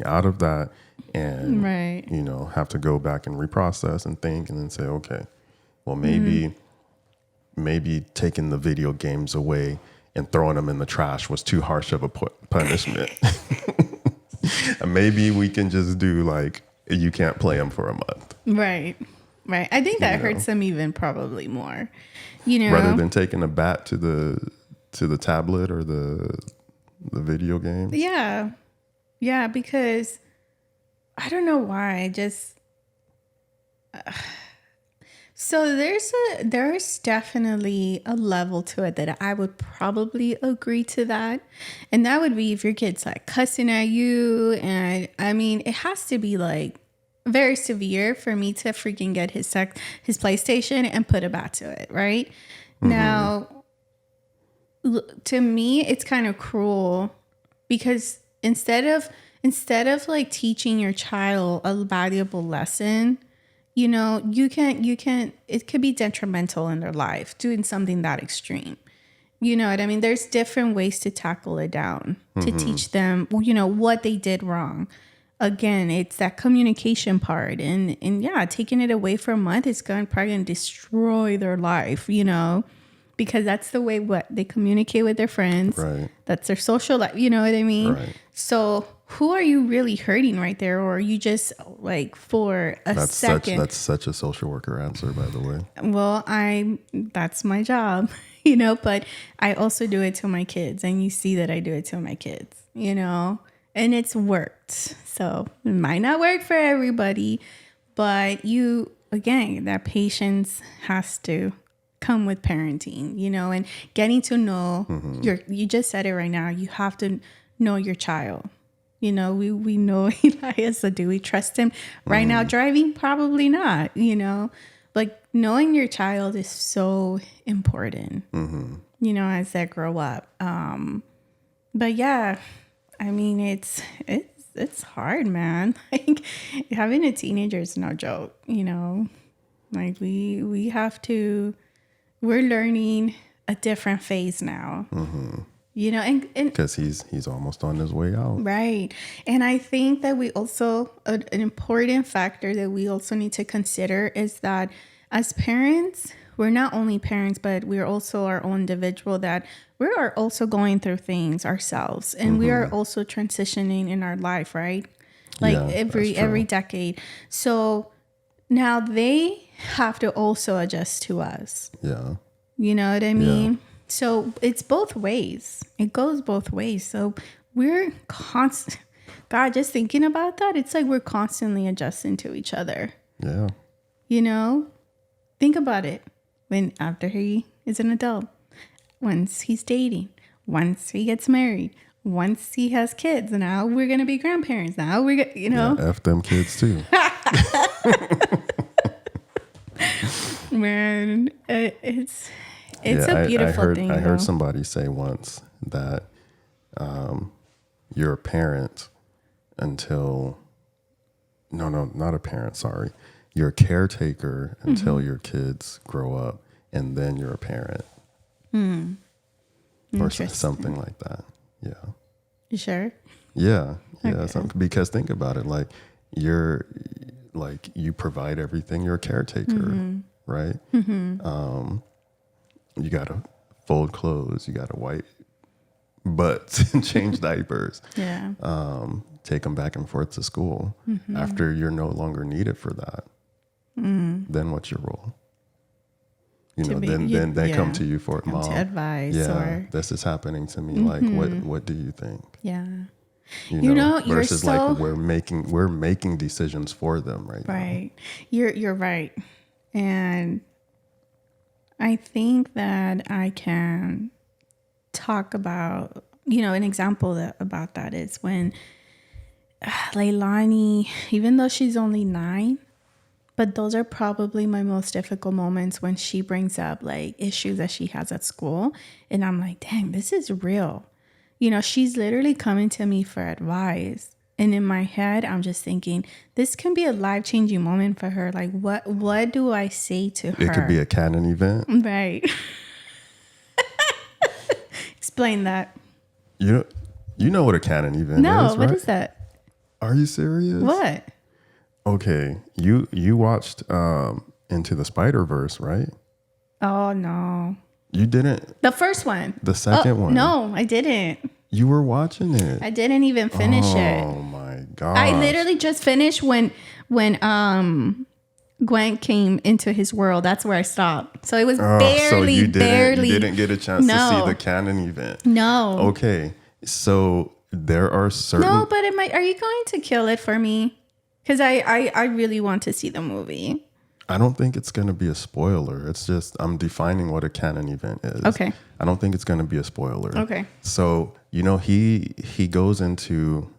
out of that and, right. Have to go back and reprocess and think and then say, okay, well, maybe taking the video games away and throwing them in the trash was too harsh of a punishment. And maybe we can just do like, you can't play them for a month. Right. Right. I think that hurts them even probably more, rather than taking a bat to the tablet or the video game. Yeah. Yeah. Because I don't know why. So there's definitely a level to it that I would probably agree to that. And that would be if your kid's like cussing at you. And I mean, it has to be like very severe for me to freaking get his PlayStation and put a bat to it. Right. Now, to me, it's kind of cruel because instead of like teaching your child a valuable lesson, you can, it could be detrimental in their life doing something that extreme. You know what I mean? There's different ways to tackle it down, to teach them, what they did wrong. Again, it's that communication part. And yeah, taking it away for a month, it's probably going to destroy their life, because that's the way they communicate with their friends. Right. That's their social life. You know what I mean? Right. So who are you really hurting right there? Or are you just like for a second? That's such a social worker answer, by the way. Well, that's my job, but I also do it to my kids, and you see that I do it to my kids, and it's worked. So it might not work for everybody, but again, that patience has to come with parenting, and getting to know you just said it right now. You have to know your child. You know, we know Elias, so do we trust him right now driving? Probably not, you know. Like, knowing your child is so important, you know, as they grow up. But yeah, I mean, it's hard, man. Like, having a teenager is no joke, you know. Like, we have to, we're learning a different phase now. You know, and Because he's almost on his way out. right. And I think that we also, an important factor that we also need to consider is that as parents, we're not only parents, but we're also our own individual, that we are also going through things ourselves, and we are also transitioning in our life, right? Like, Yeah, every decade. So now they have to also adjust to us. Yeah. You know what I mean? So it's both ways. It goes both ways. So we're constant. God, just thinking about that, it's like we're constantly adjusting to each other. Yeah. You know? Think about it. When after he is an adult, once he's dating, once he gets married, once he has kids, now we're gonna be grandparents. Now we're you know, Yeah, F them kids too. man, it's Yeah, a beautiful thing. I heard though. somebody say once that you're a parent until no, not a parent, sorry. You're a caretaker until your kids grow up, and then you're a parent. Or something like that. Yeah. You sure? Yeah. Yeah. Okay. Because think about it, like you provide everything. You're a caretaker, right? You gotta fold clothes. You gotta wipe butts and change diapers. Yeah. Take them back and forth to school. After you're no longer needed for that, then what's your role? You know, then they come to you for come mom. to advice, Yeah, or this is happening to me. Like, what do you think? yeah. You know, you're versus so like we're making decisions for them right now. right. You're right, and I think that I can talk about, you know, an example about that is when Leilani, even though she's only 9, but those are probably my most difficult moments when she brings up like issues that she has at school. And I'm like, dang, this is real. You know, she's literally coming to me for advice. And in my head, I'm just thinking, this can be a life-changing moment for her. Like, what do I say to her? It could be a canon event. Right. Explain that. You know what a canon event No, is, right? what is that? Are you serious? What? Okay, you watched Into the Spider-Verse, right? Oh, no. You didn't. The first one. The second one. No, I didn't. You were watching it. I didn't even finish it. Oh my god! I literally just finished when Gwen came into his world. That's where I stopped. So it was barely. You didn't get a chance to see the canon event. No. Okay, so there are certain. No, but are you going to kill it for me? Because I really want to see the movie. I don't think it's going to be a spoiler. It's just I'm defining what a canon event is. Okay. I don't think it's going to be a spoiler. Okay. So, you know, he goes into,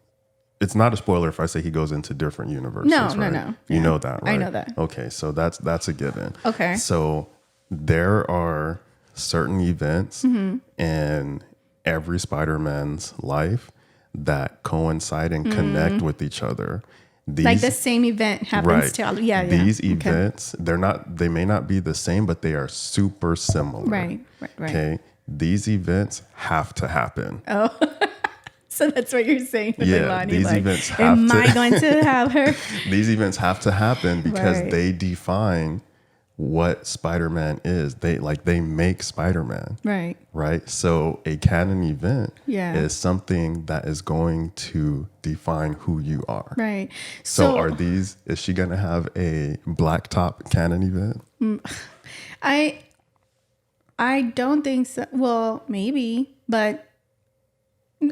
it's not a spoiler if I say he goes into different universes. No. You Yeah. know that, right? I know that. Okay, so that's a given. Okay. So there are certain events Mm-hmm. in every Spider-Man's life that coincide and connect with each other. Like the same event happens to all. Yeah. These Okay. events, they may not be the same, but they are super similar. Right. Okay. These events have to happen. Oh, so that's what you're saying with Yeah, Leilani. these like, events have am to- I going to have her? These events have to happen because Right. they define what Spider-Man is. They make Spider-Man. Right. Right. So a canon event Yeah. is something that is going to define who you are. Right. So is she going to have a blacktop canon event? I don't think so. Well, maybe, but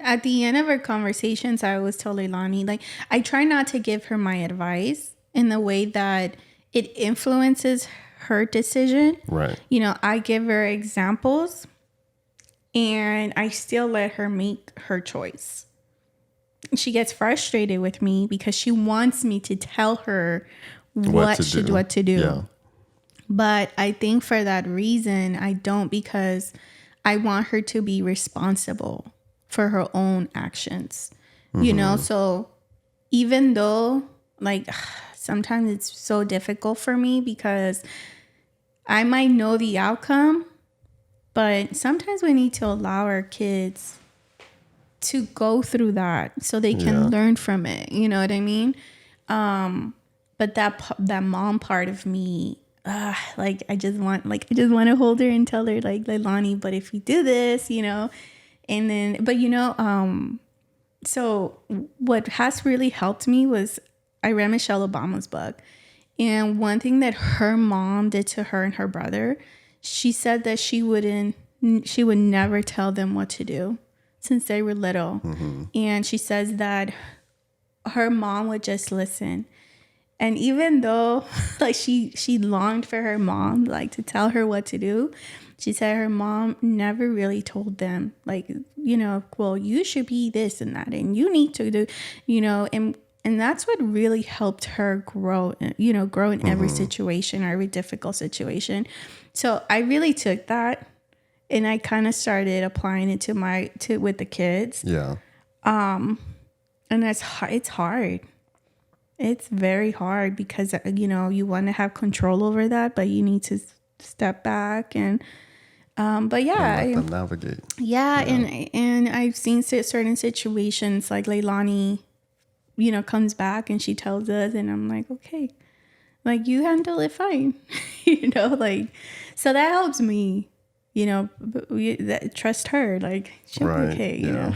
at the end of our conversations, I always tell Leilani, like, I try not to give her my advice in the way that it influences her decision. Right. You know, I give her examples and I still let her make her choice. she gets frustrated with me because she wants me to tell her what to do. Yeah. But I think for that reason, I don't, because I want her to be responsible for her own actions, you know? So even though, like, sometimes it's so difficult for me because I might know the outcome, but sometimes we need to allow our kids to go through that so they can learn from it. You know what I mean? But that mom part of me, like I just want to hold her and tell her, like, Leilani, but if you do this, you know, and then, but you know, so what has really helped me was I read Michelle Obama's book, and one thing that her mom did to her and her brother, she said that she would never tell them what to do since they were little. And she says that her mom would just listen. And even though, like, she longed for her mom, like, to tell her what to do, she said her mom never really told them, like, you know, well, you should be this and that, and you need to do, you know, and that's what really helped her grow, you know, grow in every situation or every difficult situation. So I really took that and I kind of started applying it with the kids. Yeah. And it's hard. It's very hard because, you know, you want to have control over that, but you need to step back and, but yeah. And let them navigate. Yeah. And I've seen certain situations like Leilani, you know, comes back and she tells us and I'm like, okay, like, you handle it fine, you know, like, so that helps me, you know, trust her, like, she'll be okay, you know?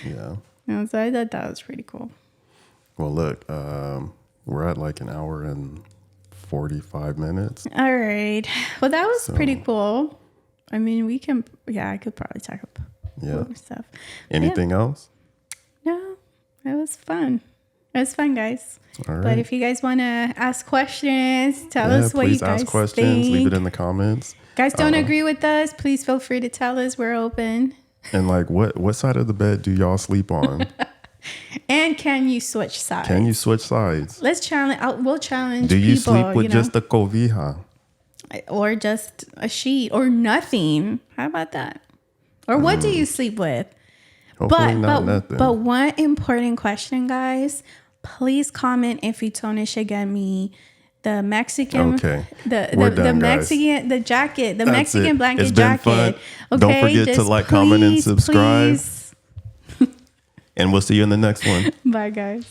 Yeah. You know, so I thought that was pretty cool. Well, look, we're at like an hour and 45 minutes. All right. Well, that was pretty cool. I mean, I could probably talk about more stuff. Anything else? No, it was fun. It was fun, guys. All right. But if you guys want to ask questions, tell us what you guys please ask questions. think. Leave it in the comments. Guys, don't agree with us, please feel free to tell us. We're open. And like, what side of the bed do y'all sleep on? And can you switch sides? Can you switch sides? Let's challenge. We'll challenge. Do you people, sleep with you know, just a cobija? or just a sheet or nothing? How about that? Or what do you sleep with? Hopefully not nothing. But one important question, guys. Please comment if Itone should get me the Mexican, Okay. the done, Mexican, the jacket, the That's Mexican it. blanket It's been jacket. fun. Okay, Don't forget to just like, comment, and subscribe. please. And we'll see you in the next one. Bye, guys.